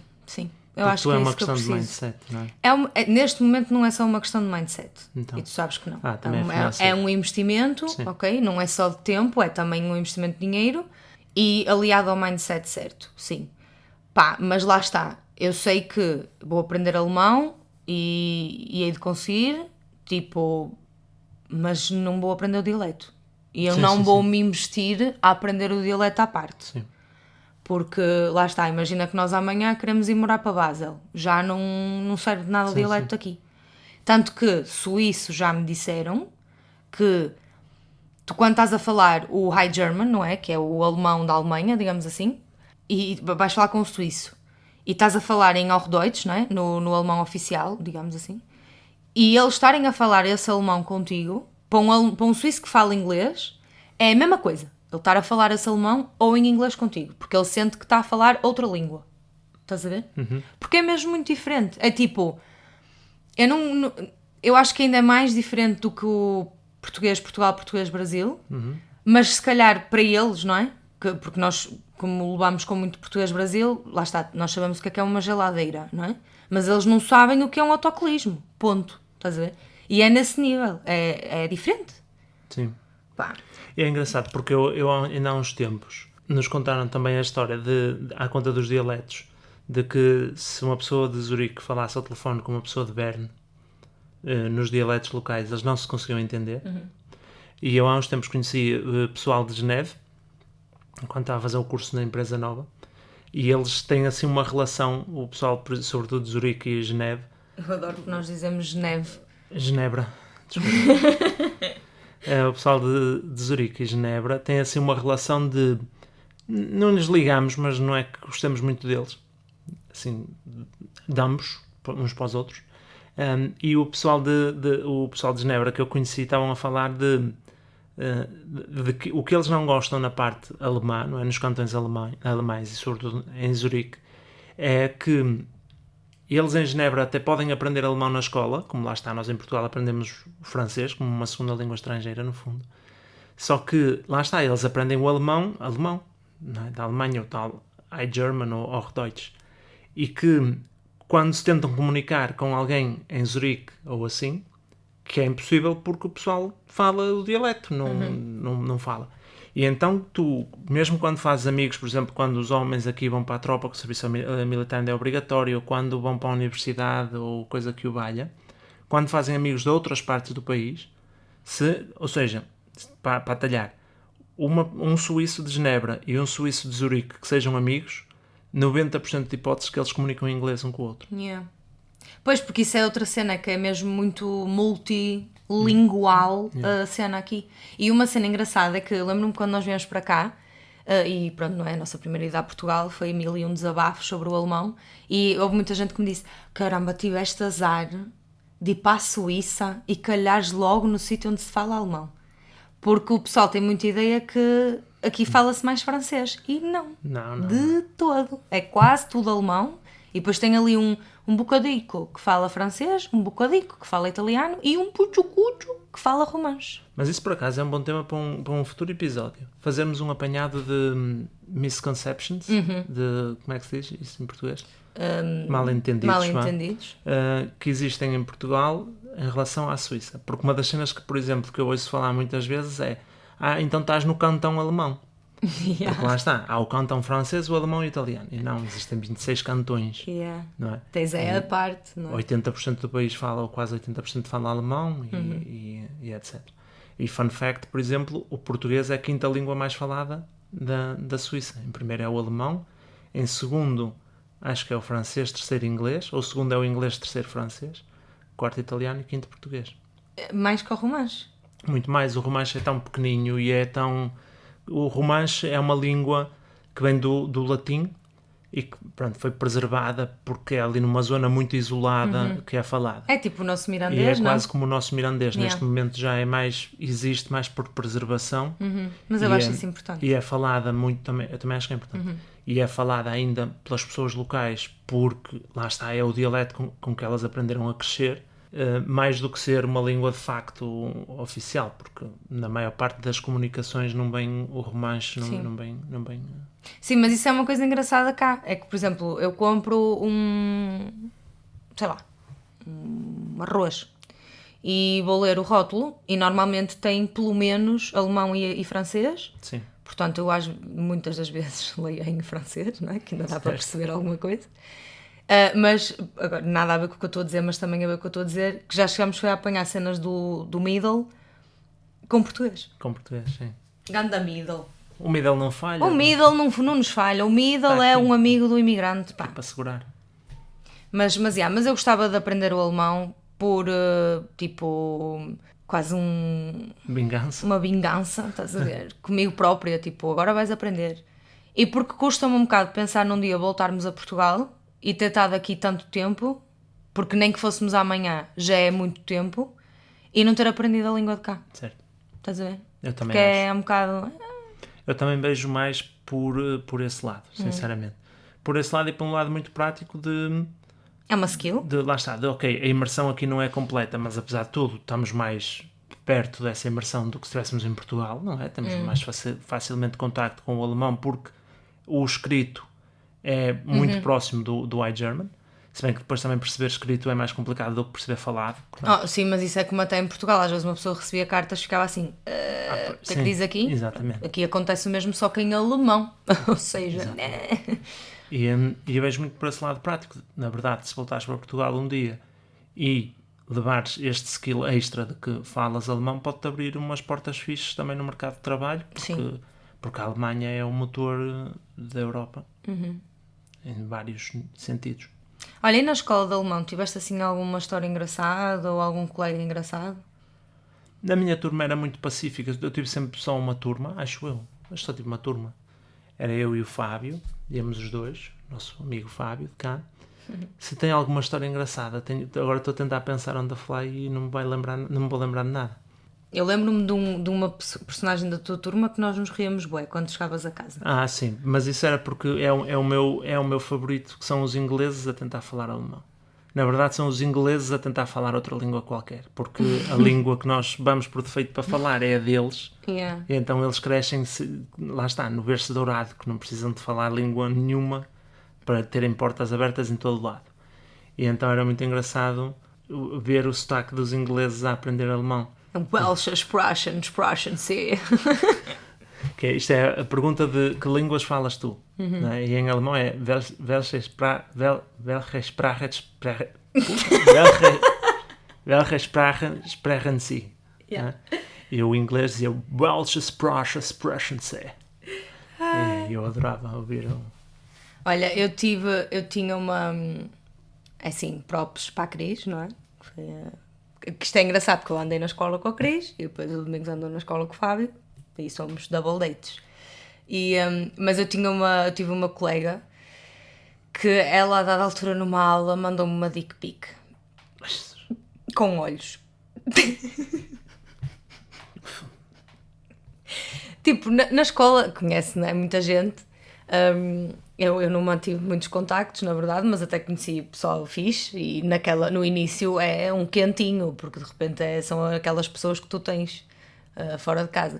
Eu Porque acho tu que é é uma isso que eu questão de preciso. mindset, não é? Neste momento não é só uma questão de mindset. Então. E tu sabes que não. também É um investimento, Sim. ok? Não é só de tempo, é também um investimento de dinheiro e aliado ao mindset certo, sim. Mas lá está. Eu sei que vou aprender alemão e hei de conseguir, tipo, mas não vou aprender o dialeto. E eu não vou me investir a aprender o dialeto à parte. Sim. Porque, lá está, imagina que nós amanhã queremos ir morar para Basel. Já não serve de nada o dialeto aqui. Tanto que suíços já me disseram que tu quando estás a falar o High German, não é? Que é o alemão da Alemanha, digamos assim, e vais falar com o suíço. E estás a falar em Hochdeutsch, não é? No alemão oficial, digamos assim. E eles estarem a falar esse alemão contigo, para um suíço que fala inglês, é a mesma coisa. Ele estar a falar esse alemão ou em inglês contigo. Porque ele sente que está a falar outra língua. Estás a ver? Uhum. Porque é mesmo muito diferente. É tipo... Eu acho que ainda é mais diferente do que o português-Portugal, português-Brasil. Uhum. Mas se calhar para eles, não é? Porque nós, como levamos com muito português-Brasil, lá está, nós sabemos o que é uma geladeira, não é? Mas eles não sabem o que é um autocolismo. Ponto. Estás a ver? E é nesse nível. É diferente. Sim. Pá. É engraçado porque eu ainda há uns tempos nos contaram também a história à conta dos dialetos, de que se uma pessoa de Zurique falasse ao telefone com uma pessoa de Berne, nos dialetos locais, eles não se conseguiam entender. Uhum. E eu há uns tempos conheci pessoal de Geneve, enquanto estava a fazer o curso na empresa nova, e eles têm assim uma relação, o pessoal, sobretudo de Zurique e Geneve. Eu adoro que nós dizemos Geneve. Genebra, desculpa. O pessoal de Zurique e Genebra tem assim uma relação de... Não nos ligamos, mas não é que gostamos muito deles. Assim, damos uns para os outros. E o pessoal o pessoal de Genebra que eu conheci estavam a falar de que o que eles não gostam na parte alemã, não é? Nos cantões alemães e sobretudo em Zurique, é que eles em Genebra até podem aprender alemão na escola, como lá está, nós em Portugal aprendemos o francês como uma segunda língua estrangeira, no fundo. Só que, lá está, eles aprendem o alemão, não é? Da Alemanha, o tal High German ou Hochdeutsch. E que, quando se tentam comunicar com alguém em Zurique ou assim, que é impossível porque o pessoal fala o dialeto, não fala. E então tu, mesmo quando fazes amigos, por exemplo, quando os homens aqui vão para a tropa, que o serviço militar ainda é obrigatório, ou quando vão para a universidade, ou coisa que o valha, quando fazem amigos de outras partes do país, ou seja, para talhar, um suíço de Genebra e um suíço de Zurique que sejam amigos, 90% de hipóteses que eles comunicam em inglês um com o outro. Yeah. Pois, porque isso é outra cena que é mesmo muito multilingual a cena aqui. E uma cena engraçada é que lembro-me quando nós viemos para cá, e pronto, não é? A nossa primeira ida a Portugal foi 1001 desabafos sobre o alemão, e houve muita gente que me disse: caramba, tiveste azar de ir para a Suíça e calhares logo no sítio onde se fala alemão. Porque o pessoal tem muita ideia que aqui fala-se mais francês. E não. Não. De todo. É quase tudo alemão. E depois tem ali um um bocadico que fala francês, um bocadico que fala italiano e um puchucucho que fala romanche. Mas isso, por acaso, é um bom tema para um futuro episódio. Fazermos um apanhado de misconceptions, de, como é que se diz isso em português? Mal-entendidos. Que existem em Portugal em relação à Suíça. Porque uma das cenas que, por exemplo, que eu ouço falar muitas vezes é então estás no cantão alemão. Porque lá está, há o cantão francês, o alemão e o italiano. E não, existem 26 cantões. Não é? Tens a parte, não é? 80% do país fala, ou quase 80% fala alemão e etc. E fun fact, por exemplo, o português é a quinta língua mais falada da Suíça. Em primeiro é o alemão, em segundo acho que é o francês, terceiro inglês, ou segundo é o inglês, terceiro francês, quarto italiano e quinto português. Mais que o romanche. Muito mais, o romanche é tão pequenino e é tão... O romanche é uma língua que vem do latim e que, pronto, foi preservada porque é ali numa zona muito isolada que é falada. É tipo o nosso mirandês, e é não? quase como o nosso mirandês. Neste momento já é mais, existe mais por preservação. Mas eu acho isso importante. E é falada muito também, eu também acho que é importante. E é falada ainda pelas pessoas locais porque, lá está, é o dialeto com que elas aprenderam a crescer. Mais do que ser uma língua de facto oficial, porque na maior parte das comunicações não vem o romanche, não vem. Sim, mas isso é uma coisa engraçada cá. É que, por exemplo, eu compro um arroz e vou ler o rótulo e normalmente tem pelo menos alemão e francês. Sim. Portanto, eu muitas das vezes leio em francês, não é? Que ainda dá para perceber alguma coisa. Mas, agora, nada a ver com o que eu estou a dizer, mas também a ver com o que eu estou a dizer, que já chegamos a apanhar cenas do middle com português. Com português, sim. Ganda middle. O middle não falha. O middle não nos falha. O middle é um amigo do imigrante. Pá. É para segurar. Mas eu gostava de aprender o alemão por, quase Vingança. uma vingança, estás a ver? Comigo própria, tipo, agora vais aprender. E porque custa-me um bocado pensar num dia voltarmos a Portugal e ter estado aqui tanto tempo, porque nem que fôssemos amanhã já é muito tempo, e não ter aprendido a língua de cá. Certo. Estás a ver? Eu também porque acho. É um bocado... Eu também vejo mais por esse lado, sinceramente. Por esse lado e por um lado muito prático de... É uma skill. Lá está, ok, a imersão aqui não é completa, mas apesar de tudo estamos mais perto dessa imersão do que se estivéssemos em Portugal, não é? Temos mais facilmente contacto com o alemão porque o escrito é muito próximo do iGerman, se bem que depois também perceber escrito é mais complicado do que perceber falado. Sim, mas isso é como até em Portugal, às vezes uma pessoa recebia cartas e ficava assim, o que é que diz aqui? Exatamente. Aqui acontece o mesmo, só que em alemão, ou seja... E eu vejo muito por esse lado prático. Na verdade, se voltares para Portugal um dia e levares este skill extra de que falas alemão, pode-te abrir umas portas fixes também no mercado de trabalho, porque a Alemanha é o motor da Europa, em vários sentidos. Olha, e na escola de alemão, tiveste assim alguma história engraçada ou algum colega engraçado? Na minha turma era muito pacífica, eu tive sempre só uma turma, acho eu, mas só tive uma turma. Era eu e o Fábio, íamos os dois, nosso amigo Fábio de cá. Se tem alguma história engraçada, agora estou a tentar pensar on the fly e não me vou lembrar de nada. Eu lembro-me de uma personagem da tua turma que nós nos ríamos bué quando chegavas a casa. Sim, mas isso era porque é o meu favorito, que são os ingleses a tentar falar alemão. Na verdade são os ingleses a tentar falar outra língua qualquer, porque a língua que nós vamos por defeito para falar é a deles, e então eles crescem, lá está, no berço dourado, que não precisam de falar língua nenhuma para terem portas abertas em todo lado. E então era muito engraçado ver o sotaque dos ingleses a aprender alemão. Welsh, Sprachen, sim. Isto é a pergunta de que línguas falas tu, não é? E em alemão é welche Sprache sprechen Sie? Yeah. E o inglês dizia welche Sprache sprechen Sie? E eu adorava ouvir. Olha, eu tinha uma, assim, props para a Cris, não é? Que isto é engraçado porque eu andei na escola com a Cris e depois o Domingos andou na escola com o Fábio e somos double dates. Mas eu tive uma colega que ela a dada altura numa aula mandou-me uma dick pic com olhos. Tipo, na escola, conhece, não é? Muita gente. Eu não mantive muitos contactos, na verdade, mas até conheci pessoal fixe e no início é um quentinho, porque de repente são aquelas pessoas que tu tens fora de casa.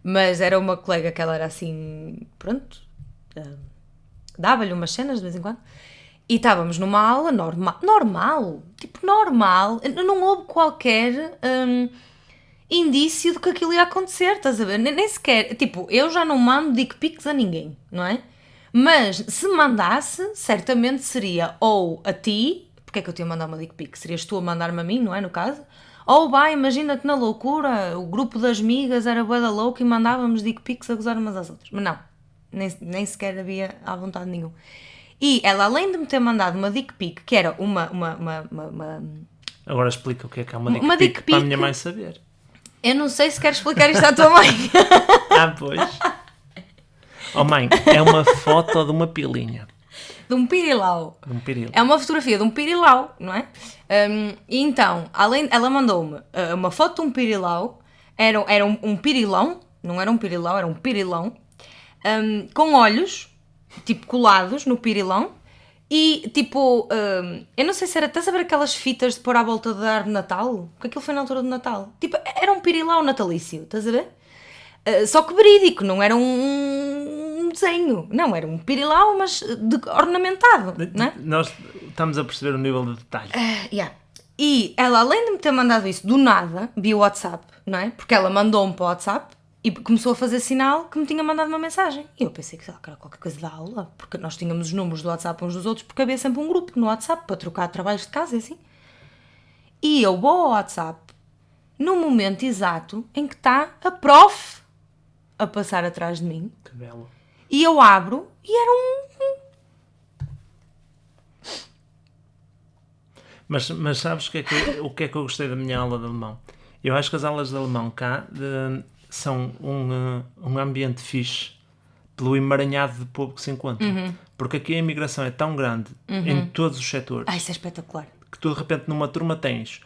Mas era uma colega que ela era assim, pronto, dava-lhe umas cenas de vez em quando. E estávamos numa aula normal, não houve qualquer indício de que aquilo ia acontecer, estás a ver? Nem sequer, tipo, eu já não mando dick pics a ninguém, não é? Mas se mandasse, certamente seria ou a ti, porque é que eu te ia mandar uma dick pic? Serias tu a mandar-me a mim, não é, no caso? Ou imagina que na loucura o grupo das amigas era bué da louca e mandávamos dick pics a gozar umas às outras. Mas não, nem sequer havia à vontade nenhum. E ela, além de me ter mandado uma dick pic, que era uma Agora explica o que é uma dick uma pic dick para a pic. minha mãe saber. Eu não sei se quero explicar isto à tua mãe. Pois. Oh mãe, é uma foto de uma pilinha. De um pirilau. De um pirilo. É uma fotografia de um pirilau, não é? E então, ela mandou-me uma foto de um pirilau. Era um pirilão, não era um pirilau, era um pirilão. Com olhos, tipo, colados no pirilão. E, tipo, eu não sei se era... Estás a ver aquelas fitas de pôr à volta da árvore de Natal? Porque aquilo foi na altura do Natal. Tipo, era um pirilau natalício, estás a ver? Só que verídico, não era um desenho. Não, era um pirilau, mas ornamentado, não é? Nós estamos a perceber o nível de detalhe. Yeah. E ela, além de me ter mandado isso do nada, via WhatsApp, não é? Porque ela mandou-me para o WhatsApp e começou a fazer sinal que me tinha mandado uma mensagem. E eu pensei que era qualquer coisa da aula, porque nós tínhamos os números do WhatsApp uns dos outros, porque havia sempre um grupo no WhatsApp para trocar trabalhos de casa e assim. E eu vou ao WhatsApp no momento exato em que está a prof a passar atrás de mim. Que belo. E eu abro e era Mas sabes o que é que eu gostei da minha aula de alemão? Eu acho que as aulas de alemão cá são um ambiente fixe pelo emaranhado de povo que se encontra. Porque aqui a imigração é tão grande em todos os setores. Isso é espetacular. Que tu de repente numa turma tens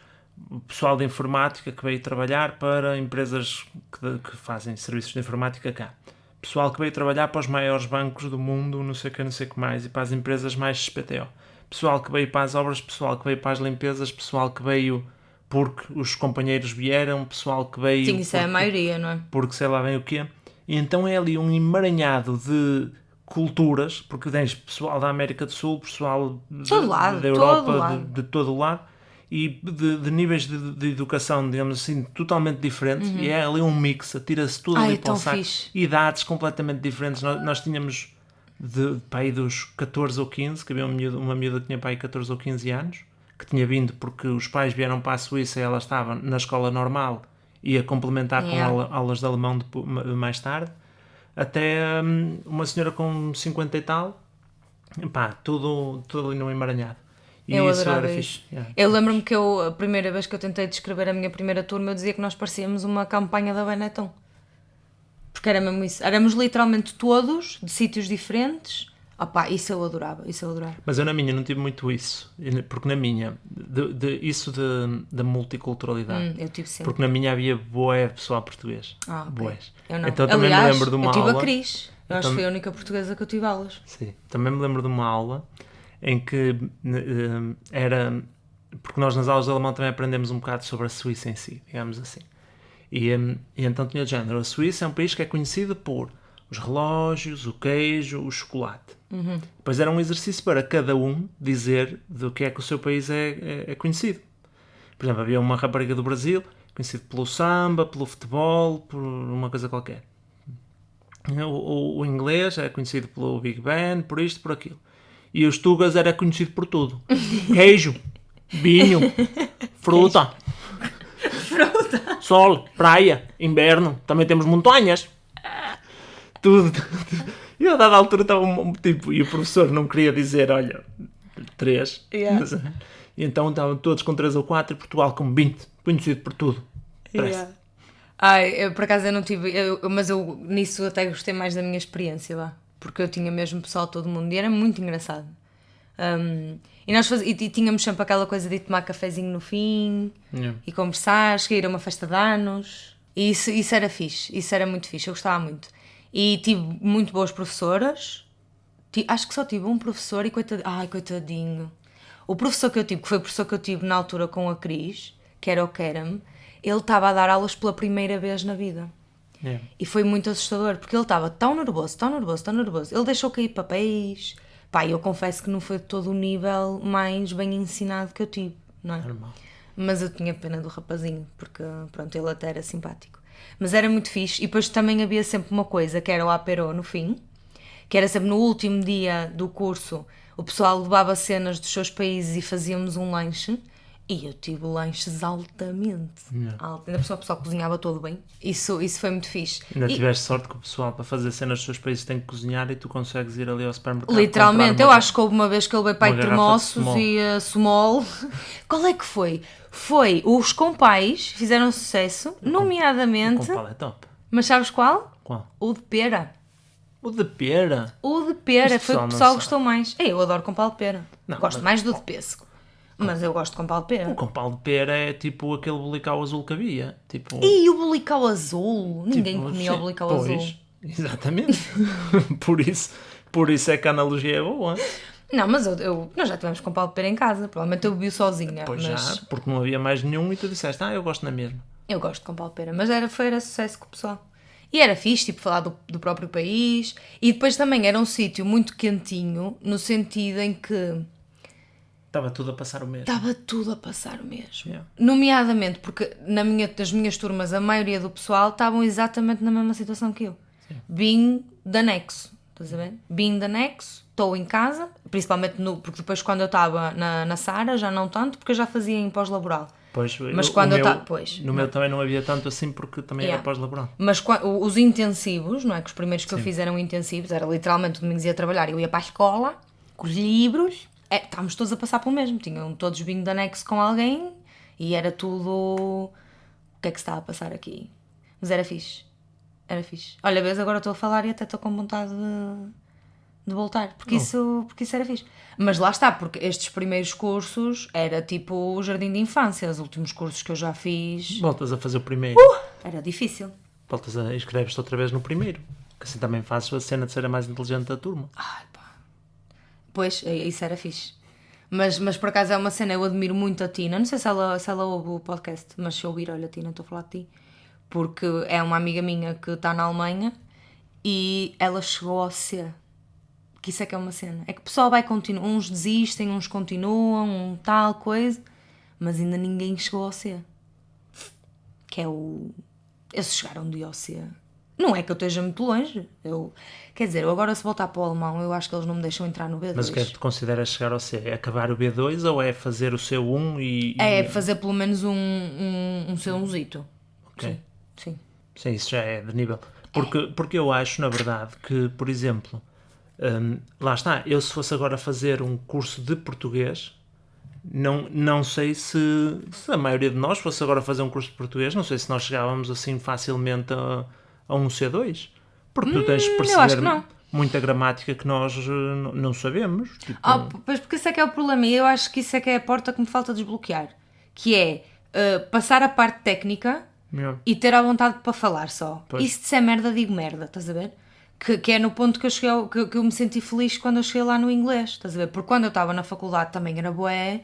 o pessoal de informática que veio trabalhar para empresas que fazem serviços de informática cá. Pessoal que veio trabalhar para os maiores bancos do mundo, não sei o que mais, e para as empresas mais XPTO. Pessoal que veio para as obras, pessoal que veio para as limpezas, pessoal que veio porque os companheiros vieram, pessoal que veio... Sim, isso é a maioria, não é? Porque sei lá bem o quê. E então é ali um emaranhado de culturas, porque tens pessoal da América do Sul, pessoal da Europa, de todo o lado, e de níveis de educação, digamos assim, totalmente diferentes, e é ali um mix, atira-se tudo ali para o saco. Idades completamente diferentes. Nós tínhamos para aí dos 14 ou 15, que havia uma miúda que tinha para aí 14 ou 15 anos, que tinha vindo porque os pais vieram para a Suíça e ela estava na escola normal, ia complementar com aulas de alemão mais tarde, até uma senhora com 50 e tal, pá, tudo ali no emaranhado. E eu isso adorava era isso. Fixe. Yeah. Eu lembro-me que a primeira vez que eu tentei descrever a minha primeira turma, eu dizia que nós parecíamos uma campanha da Benetton. Porque era mesmo isso. Éramos literalmente todos de sítios diferentes. Isso eu adorava. Mas eu na minha não tive muito isso. Porque na minha, isso da multiculturalidade. Eu tive sempre. Porque na minha havia bué pessoal português. Okay. Bués. Eu não. Então também me lembro de uma aula... eu tive a Cris. Eu acho que foi a única portuguesa que eu tive aulas. Sim. Também me lembro de uma aula em que era... Porque nós nas aulas de alemão também aprendemos um bocado sobre a Suíça em si, digamos assim. E então tinha de género. A Suíça é um país que é conhecido por os relógios, o queijo, o chocolate. Depois era um exercício para cada um dizer do que é que o seu país é conhecido. Por exemplo, havia uma rapariga do Brasil conhecido pelo samba, pelo futebol, por uma coisa qualquer. O inglês é conhecido pelo Big Ben, por isto, por aquilo. E os tugas era conhecido por tudo. Queijo, vinho, fruta, sol, praia, inverno. Também temos montanhas. Tudo. E a dada altura estava tipo... E o professor não queria dizer, olha, 3. Yeah. Mas, e então estavam todos com 3 ou 4 e Portugal com 20. Conhecido por tudo. Yeah. Eu, por acaso eu não tive... mas eu nisso até gostei mais da minha experiência lá. Porque eu tinha mesmo pessoal todo mundo. E era muito engraçado. E nós e tínhamos sempre aquela coisa de tomar cafezinho no fim. Yeah. E conversar. Cheguei a ir a uma festa de anos. E isso era fixe. Isso era muito fixe. Eu gostava muito. E tive muito boas professoras, Acho que só tive um professor e coitadinho. O professor que eu tive, que foi o professor que eu tive na altura com a Cris, que era o Kerem, ele estava a dar aulas pela primeira vez na vida. Yeah. E foi muito assustador, porque ele estava tão nervoso. Ele deixou cair papéis. Pá, eu confesso que não foi de todo o nível mais bem ensinado que eu tive, não é? Normal. Mas eu tinha pena do rapazinho, porque, pronto, ele até era simpático. Mas era muito fixe. E depois também havia sempre uma coisa, que era o apéro no fim, que era sempre no último dia do curso, o pessoal levava cenas dos seus países e fazíamos um lanche. E eu tive lanches altamente. Ainda por cima o pessoal cozinhava todo bem. Isso foi muito fixe. Ainda tiveste sorte que o pessoal, para fazer cenas dos seus países, tem que cozinhar e tu consegues ir ali ao supermercado. Literalmente, eu acho que houve uma vez que ele veio para aí termossos e Smol. Qual é que foi? Foi os compais, fizeram sucesso, nomeadamente. O compal é top. Mas sabes qual? Qual? O de pera. O de pera? O de pera, Este foi o que o pessoal pessoal não gostou mais. Eu adoro compal de pera. Não, Gosto mas- mais do de pêssego. Mas eu gosto de compal de pera. O compal de pera é tipo aquele bulical azul que havia. Tipo, E o bulical azul? Ninguém tipo, comia o sim, bulical pois, azul. Exatamente. por isso é que a analogia é boa. Não, mas nós já tivemos compal de pera em casa. Provavelmente eu bebi sozinha. Pois mas já, porque não havia mais nenhum e tu disseste, eu gosto na mesma. eu gosto de compal de pera. Mas era sucesso com o pessoal. E era fixe, tipo, falar do próprio país. E depois também era um sítio muito quentinho, no sentido em que Estava tudo a passar o mesmo. estava tudo a passar o mesmo. Yeah. Nomeadamente porque das minhas turmas, a maioria do pessoal estavam exatamente na mesma situação que eu. Being de anexo. Estás a ver? Being de anexo, estou em casa, principalmente porque depois quando eu estava na Sara, já não tanto, porque eu já fazia em pós-laboral. Pois, Mas quando eu estava. No meu também não havia tanto assim porque também Yeah. era pós-laboral. Mas os intensivos, não é? Que os primeiros que eu fiz eram intensivos, era literalmente o domingo ia trabalhar, eu ia para a escola, com os livros, estávamos todos a passar pelo mesmo, tinham todos vindo de anexo com alguém e era tudo. O que é que se está a passar aqui? Mas era fixe. Era fixe. Olha, vês, agora estou a falar e até estou com vontade de voltar, porque isso era fixe. Mas lá está, porque estes primeiros cursos era tipo o jardim de infância, os últimos cursos que eu já fiz, Voltas a fazer o primeiro. era difícil. Voltas a inscreves-te outra vez no primeiro. Que assim também fazes a cena de ser a mais inteligente da turma. Ai pá. Pois, isso era fixe. Mas por acaso é uma cena, eu admiro muito a Tina. Não sei se ela ouve o podcast, mas se ouvir, olha Tina, estou a falar de ti. Porque é uma amiga minha que está na Alemanha e ela chegou ao C. Que isso é que é uma cena. É que o pessoal vai continuar, uns desistem, uns continuam, tal coisa, mas ainda ninguém chegou ao C. Que é o... Eles chegaram um dia ao C. Não é que eu esteja muito longe. Quer dizer, eu agora se voltar para o alemão, eu acho que eles não me deixam entrar no B2. Mas o que é que tu consideras chegar ao C? É acabar o B2 ou é fazer o C1 e... É fazer pelo menos um C1zito. Ok. Sim. Sim, isso já é de nível. Porque eu acho, na verdade, que, por exemplo, lá está, eu se fosse agora fazer um curso de português, não sei se a maioria de nós fosse agora fazer um curso de português, não sei se nós chegávamos assim facilmente a um C2. Porque tu tens de eu acho perceber que não. muita gramática que nós não sabemos. Tipo, Pois porque isso é que é o problema. E eu acho que isso é que é a porta que me falta desbloquear. Que é passar a parte técnica meu, e ter a vontade para falar só. Pois. E se disser merda, digo merda, estás a ver? Que é no ponto que eu cheguei que eu me senti feliz quando eu cheguei lá no inglês, estás a ver? Porque quando eu estava na faculdade também era bué,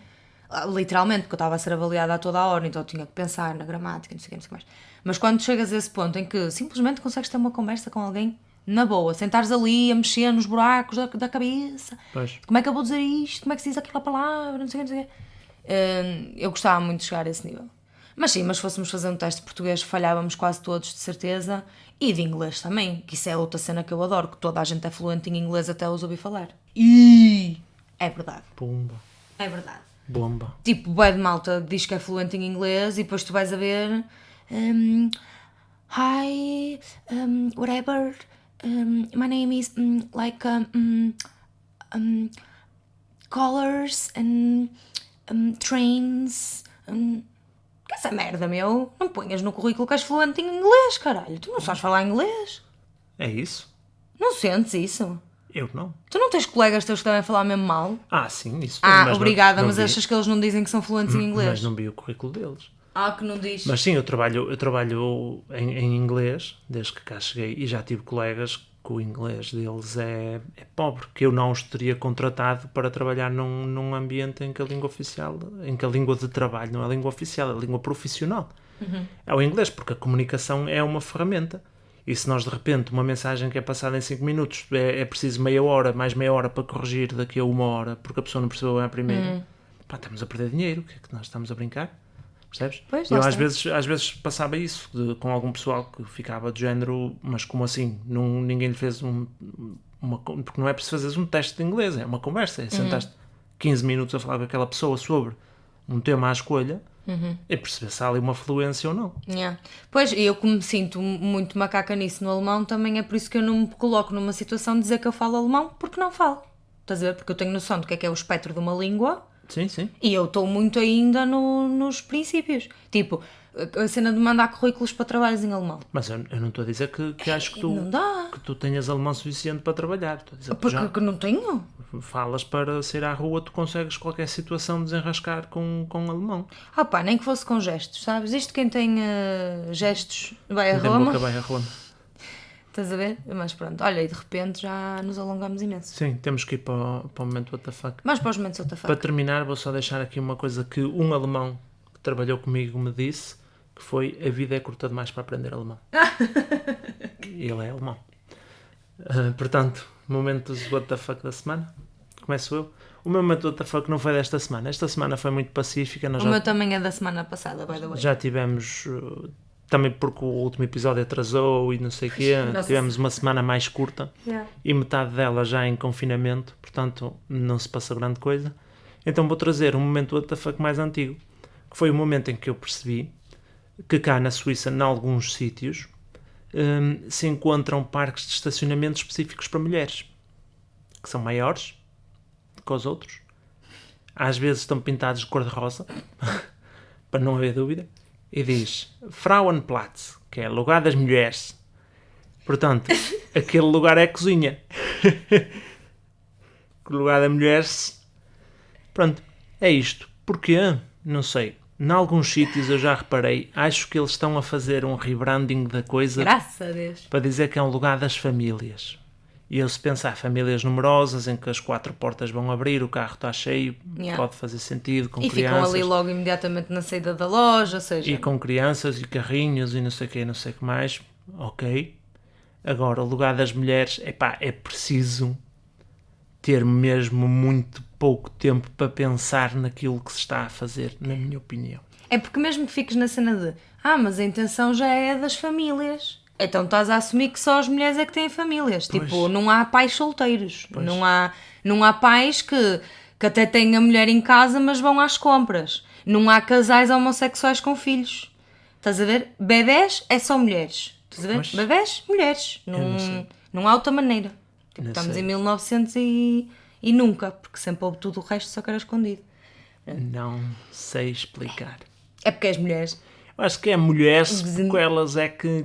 literalmente, porque eu estava a ser avaliada a toda a hora, então eu tinha que pensar na gramática, não sei o que mais. Mas quando chegas a esse ponto em que simplesmente consegues ter uma conversa com alguém na boa, sentares ali a mexer nos buracos da cabeça, pois. como é que eu vou dizer isto, como é que se diz aquela palavra, não sei o que, não sei o que. Eu gostava muito de chegar a esse nível. Mas sim, mas se fôssemos fazer um teste de português falhávamos quase todos, de certeza, e de inglês também, que isso é outra cena que eu adoro, que toda a gente é fluente em inglês até os ouvir falar. E é verdade, Pumba. é verdade. Bomba. Tipo, bué de malta diz que é fluente em inglês e depois tu vais a ver hi, whatever, my name is colors and trains, que essa merda, meu, não ponhas no currículo que és fluente em inglês, caralho, tu não sabes falar inglês, É isso? não sentes isso? Eu não. Tu não tens colegas teus que devem falar mesmo mal? Sim, isso tem, mas Obrigada, não mas vi. achas que eles não dizem que são fluentes em inglês? Mas não vi o currículo deles. que não diz. Mas sim, eu trabalho em inglês, desde que cá cheguei, e já tive colegas que o inglês deles é pobre, que eu não os teria contratado para trabalhar num ambiente em que a língua oficial, em que a língua de trabalho não é a língua oficial, é a língua profissional. É o inglês, porque a comunicação é uma ferramenta. E se nós de repente uma mensagem que é passada em 5 minutos é preciso meia hora, mais meia hora para corrigir daqui a 1 hora, porque a pessoa não percebeu bem a primeira, pá, estamos a perder dinheiro, o que é que nós estamos a brincar? Percebes? Pois, Eu lá às está. vezes passava isso com algum pessoal que ficava de género, mas como assim? Ninguém lhe fez porque não é preciso fazeres um teste de inglês, é uma conversa, é sentaste 15 minutos a falar com aquela pessoa sobre um tema à escolha e perceber se há ali uma fluência ou não. Yeah. Pois, eu como me sinto muito macaca nisso no alemão, também é por isso que eu não me coloco numa situação de dizer que eu falo alemão, porque não falo. Estás a ver? Porque eu tenho noção do que é o espectro de uma língua. Sim, sim. E eu estou muito ainda nos princípios. Tipo, a cena de mandar currículos para trabalhos em alemão. Mas eu não estou a dizer que acho que Não dá. tu tenhas alemão suficiente para trabalhar. Estou a dizer que Porque não tenho. falas para sair à rua, tu consegues qualquer situação desenrascar com alemão. Ah pá, nem que fosse com gestos, sabes? Isto quem tem gestos vai a Tem Roma. boca, vai a Roma. Estás a ver? Mas pronto, olha, e de repente já nos alongamos imenso. Sim, temos que ir para o momento WTF. Mas para os momentos outra Para faca. terminar, vou só deixar aqui uma coisa que um alemão que trabalhou comigo me disse, que foi: a vida é curta demais para aprender alemão. Ele é alemão. Portanto, momentos WTF da semana. Começo eu. O meu momento WTF não foi desta semana. Esta semana foi muito pacífica. Nós O meu também é da semana passada, by the way. já tivemos... também porque o último episódio atrasou e não sei o quê. Nossa. Tivemos uma semana mais curta. Yeah. E metade dela já em confinamento, portanto não se passa grande coisa. Então vou trazer um momento WTF mais antigo, que foi o momento em que eu percebi que cá na Suíça, em alguns sítios, se encontram parques de estacionamento específicos para mulheres, que são maiores que os outros. Às vezes estão pintados de cor-de-rosa, para não haver dúvida, e diz Frauenplatz, que é lugar das mulheres. Portanto, aquele lugar é a cozinha. O lugar da mulher. Pronto, é isto. Porquê? Não sei. Em alguns sítios eu já reparei, acho que eles estão a fazer um rebranding da coisa Graças a Deus. para dizer que é um lugar das famílias. E eu, se pensar famílias numerosas em que as 4 portas vão abrir, o carro está cheio, Yeah. pode fazer sentido com E crianças. ficam ali logo imediatamente na saída da loja, ou seja... E com crianças e carrinhos e não sei o que, não sei o que mais. Ok. Agora, o lugar das mulheres, epá, é preciso ter mesmo muito pouco tempo para pensar naquilo que se está a fazer, na minha opinião. É porque mesmo que fiques na cena de mas a intenção já é das famílias. Então estás a assumir que só as mulheres é que têm famílias. Pois. Tipo, não há pais solteiros. Pois. Não há pais que até têm a mulher em casa, mas vão às compras. Não há casais homossexuais com filhos. Estás a ver? Bebés é só mulheres. Estás a ver? Pois. Bebés, mulheres. não Não há outra maneira. Tipo, Não estamos sei. em 1900 e nunca, porque sempre houve tudo o resto, só que era escondido. Não sei explicar. É porque as mulheres. Eu acho que é mulheres, porque elas é que...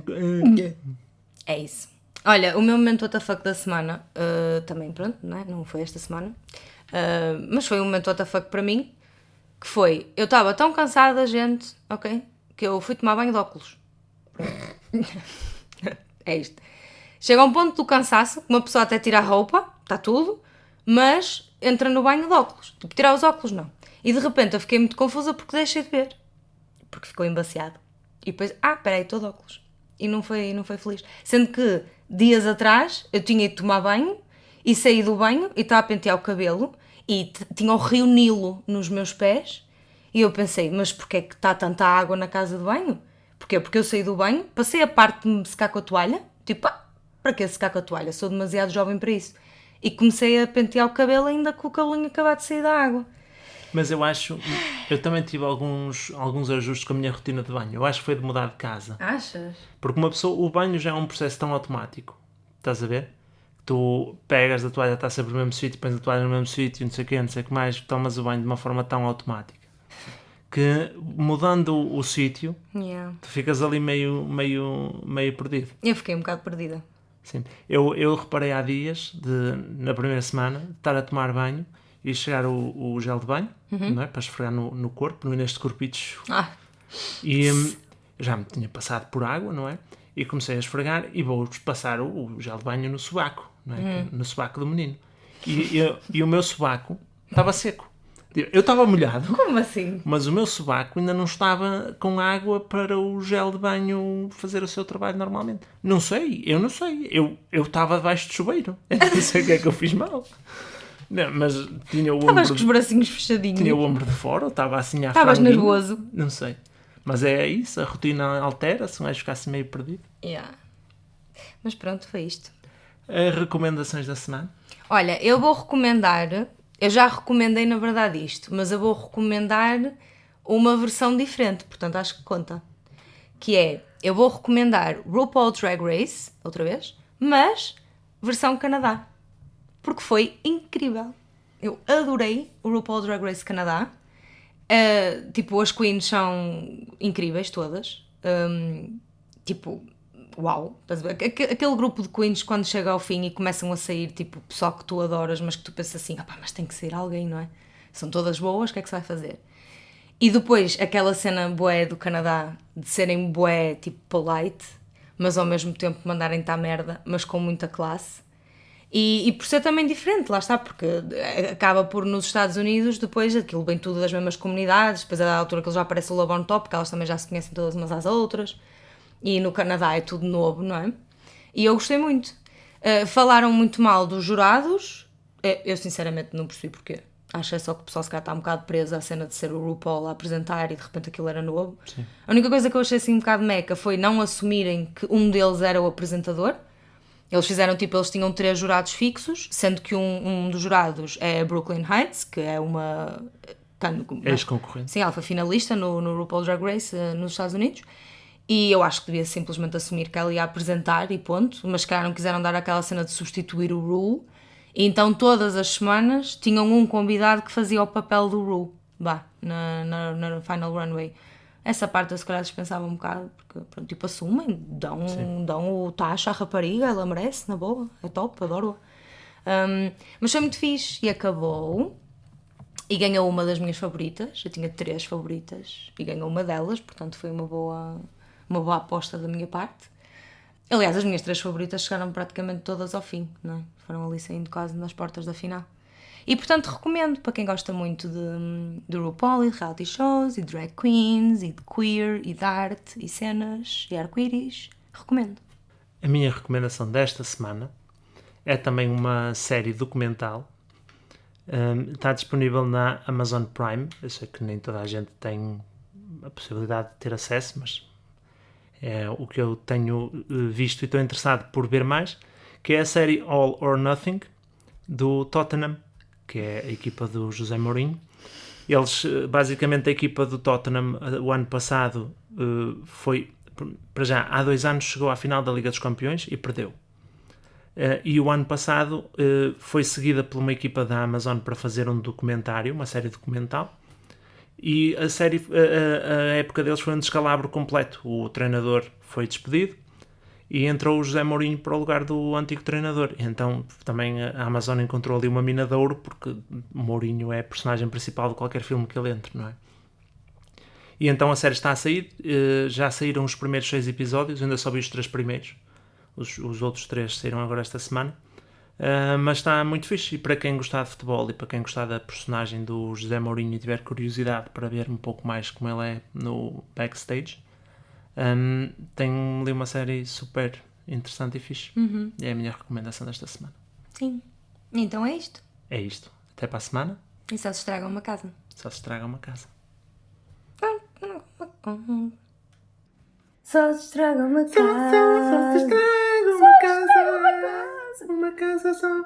É isso. Olha, o meu momento WTF da semana, também pronto, não foi esta semana, mas foi um momento WTF para mim, que foi, eu estava tão cansada, gente, ok, que eu fui tomar banho de óculos. É isto. Chega a um ponto do cansaço, que uma pessoa até tira a roupa, está tudo, mas entra no banho de óculos. Tipo, tirar os óculos, não. E de repente eu fiquei muito confusa porque deixei de ver. Porque ficou embaciado. E depois, peraí, estou de óculos. E não foi feliz. Sendo que, dias atrás, eu tinha ido tomar banho e saí do banho e estava a pentear o cabelo e tinha o rio Nilo nos meus pés e eu pensei, mas porquê é que está tanta água na casa de banho? Porquê? Porque eu saí do banho, passei a parte de me secar com a toalha, tipo, para que secar com a toalha? Sou demasiado jovem para isso. E comecei a pentear o cabelo ainda com o cabelinho acabado de sair da água. Mas eu também tive alguns ajustes com a minha rotina de banho. Eu acho que foi de mudar de casa. Achas? Porque uma pessoa, o banho já é um processo tão automático. Estás a ver? Tu pegas a toalha, está sempre no mesmo sítio, pões a toalha no mesmo sítio, não sei o que mais, tomas o banho de uma forma tão automática que, mudando o sítio, Yeah. tu ficas ali meio perdido. Eu fiquei um bocado perdida. Sim. Eu reparei há dias, na primeira semana, de estar a tomar banho e chegar o gel de banho, não é? Para esfregar no corpo, neste corpitos E eu já me tinha passado por água, não é? E comecei a esfregar e vou passar o gel de banho no sobaco, não é? No sobaco do menino. E o meu sobaco estava seco. Eu estava molhado. Como assim? Mas o meu sobaco ainda não estava com água para o gel de banho fazer o seu trabalho normalmente. Não sei, eu não sei. Eu estava debaixo de chuveiro. Eu não sei o que é que eu fiz mal. Não, mas tinha o ombro... Estavas com os bracinhos fechadinhos. Tinha o ombro de fora, ou estava assim à Estavas franguinha? nervoso. Não sei. Mas é isso, a rotina altera-se, um gajo fica assim meio perdido. Yeah. Mas pronto, foi isto. Recomendações da semana? Olha, eu vou recomendar... Eu já recomendei, na verdade, isto, mas eu vou recomendar uma versão diferente, portanto acho que conta. Que é, eu vou recomendar RuPaul Drag Race, outra vez, mas versão Canadá. Porque foi incrível. Eu adorei o RuPaul Drag Race Canadá. Tipo, as queens são incríveis todas. Tipo, uau. Aquele grupo de queens quando chega ao fim e começam a sair, tipo, pessoal que tu adoras, mas que tu pensas assim, mas tem que sair alguém, não é? São todas boas, o que é que se vai fazer? E depois aquela cena bué do Canadá, de serem bué, tipo, polite, mas ao mesmo tempo mandarem-te à merda, mas com muita classe. E por ser também diferente, lá está, porque acaba por nos Estados Unidos, depois aquilo vem tudo das mesmas comunidades, depois a altura que eles já aparecem o Love on Top, porque elas também já se conhecem todas umas às outras, e no Canadá é tudo novo, não é? E eu gostei muito. Falaram muito mal dos jurados, eu sinceramente não percebi porquê. Acho que é só que o pessoal se calhar está um bocado preso à cena de ser o RuPaul a apresentar e de repente aquilo era novo. Sim. A única coisa que eu achei assim um bocado meca foi não assumirem que um deles era o apresentador. Eles fizeram tipo, eles tinham 3 jurados fixos, sendo que um dos jurados é Brooklyn Heights, que é uma... Ex-concorrente. Sim, ela foi finalista no RuPaul Drag Race nos Estados Unidos. E eu acho que devia simplesmente assumir que ela ia apresentar e ponto, mas que não quiseram dar aquela cena de substituir o Ru. E então todas as semanas tinham um convidado que fazia o papel do Ru, na Final Runway. Essa parte eu se calhar dispensava um bocado, porque pronto, tipo, assumem, dão o tacho à rapariga, ela merece, na boa, é top, adoro-a. Mas foi muito fixe e acabou. E ganhou uma das minhas favoritas, eu tinha 3 favoritas e ganhou uma delas, portanto foi uma boa aposta da minha parte. Aliás, as minhas 3 favoritas chegaram praticamente todas ao fim, não é? Foram ali saindo quase nas portas da final. E portanto recomendo para quem gosta muito de RuPaul e de reality shows e de drag queens e de queer e de arte e cenas e arco-íris, recomendo. A minha recomendação desta semana é também uma série documental. Está disponível na Amazon Prime. Eu sei que nem toda a gente tem a possibilidade de ter acesso, mas é o que eu tenho visto e estou interessado por ver mais, que é a série All or Nothing do Tottenham, que é a equipa do José Mourinho. Eles, basicamente, a equipa do Tottenham, o ano passado foi, para já, há 2 anos chegou à final da Liga dos Campeões e perdeu. E o ano passado foi seguida por uma equipa da Amazon para fazer um documentário, uma série documental. E a série, a época deles foi um descalabro completo. O treinador foi despedido e entrou o José Mourinho para o lugar do antigo treinador. Então também a Amazon encontrou ali uma mina de ouro, porque o Mourinho é a personagem principal de qualquer filme que ele entre, não é? E então a série está a sair, já saíram os primeiros 6 episódios, ainda só vi os 3 primeiros. Os outros 3 saíram agora esta semana. Mas está muito fixe, e para quem gostar de futebol e para quem gostar da personagem do José Mourinho e tiver curiosidade para ver um pouco mais como ele é no backstage, tem ali uma série super interessante e fixe. É a minha recomendação desta semana. Sim, então é isto. É isto, até para a semana. E só se estraga uma casa. Só se estraga uma casa. Só se estraga uma casa. Só se estraga uma casa. Uma casa só.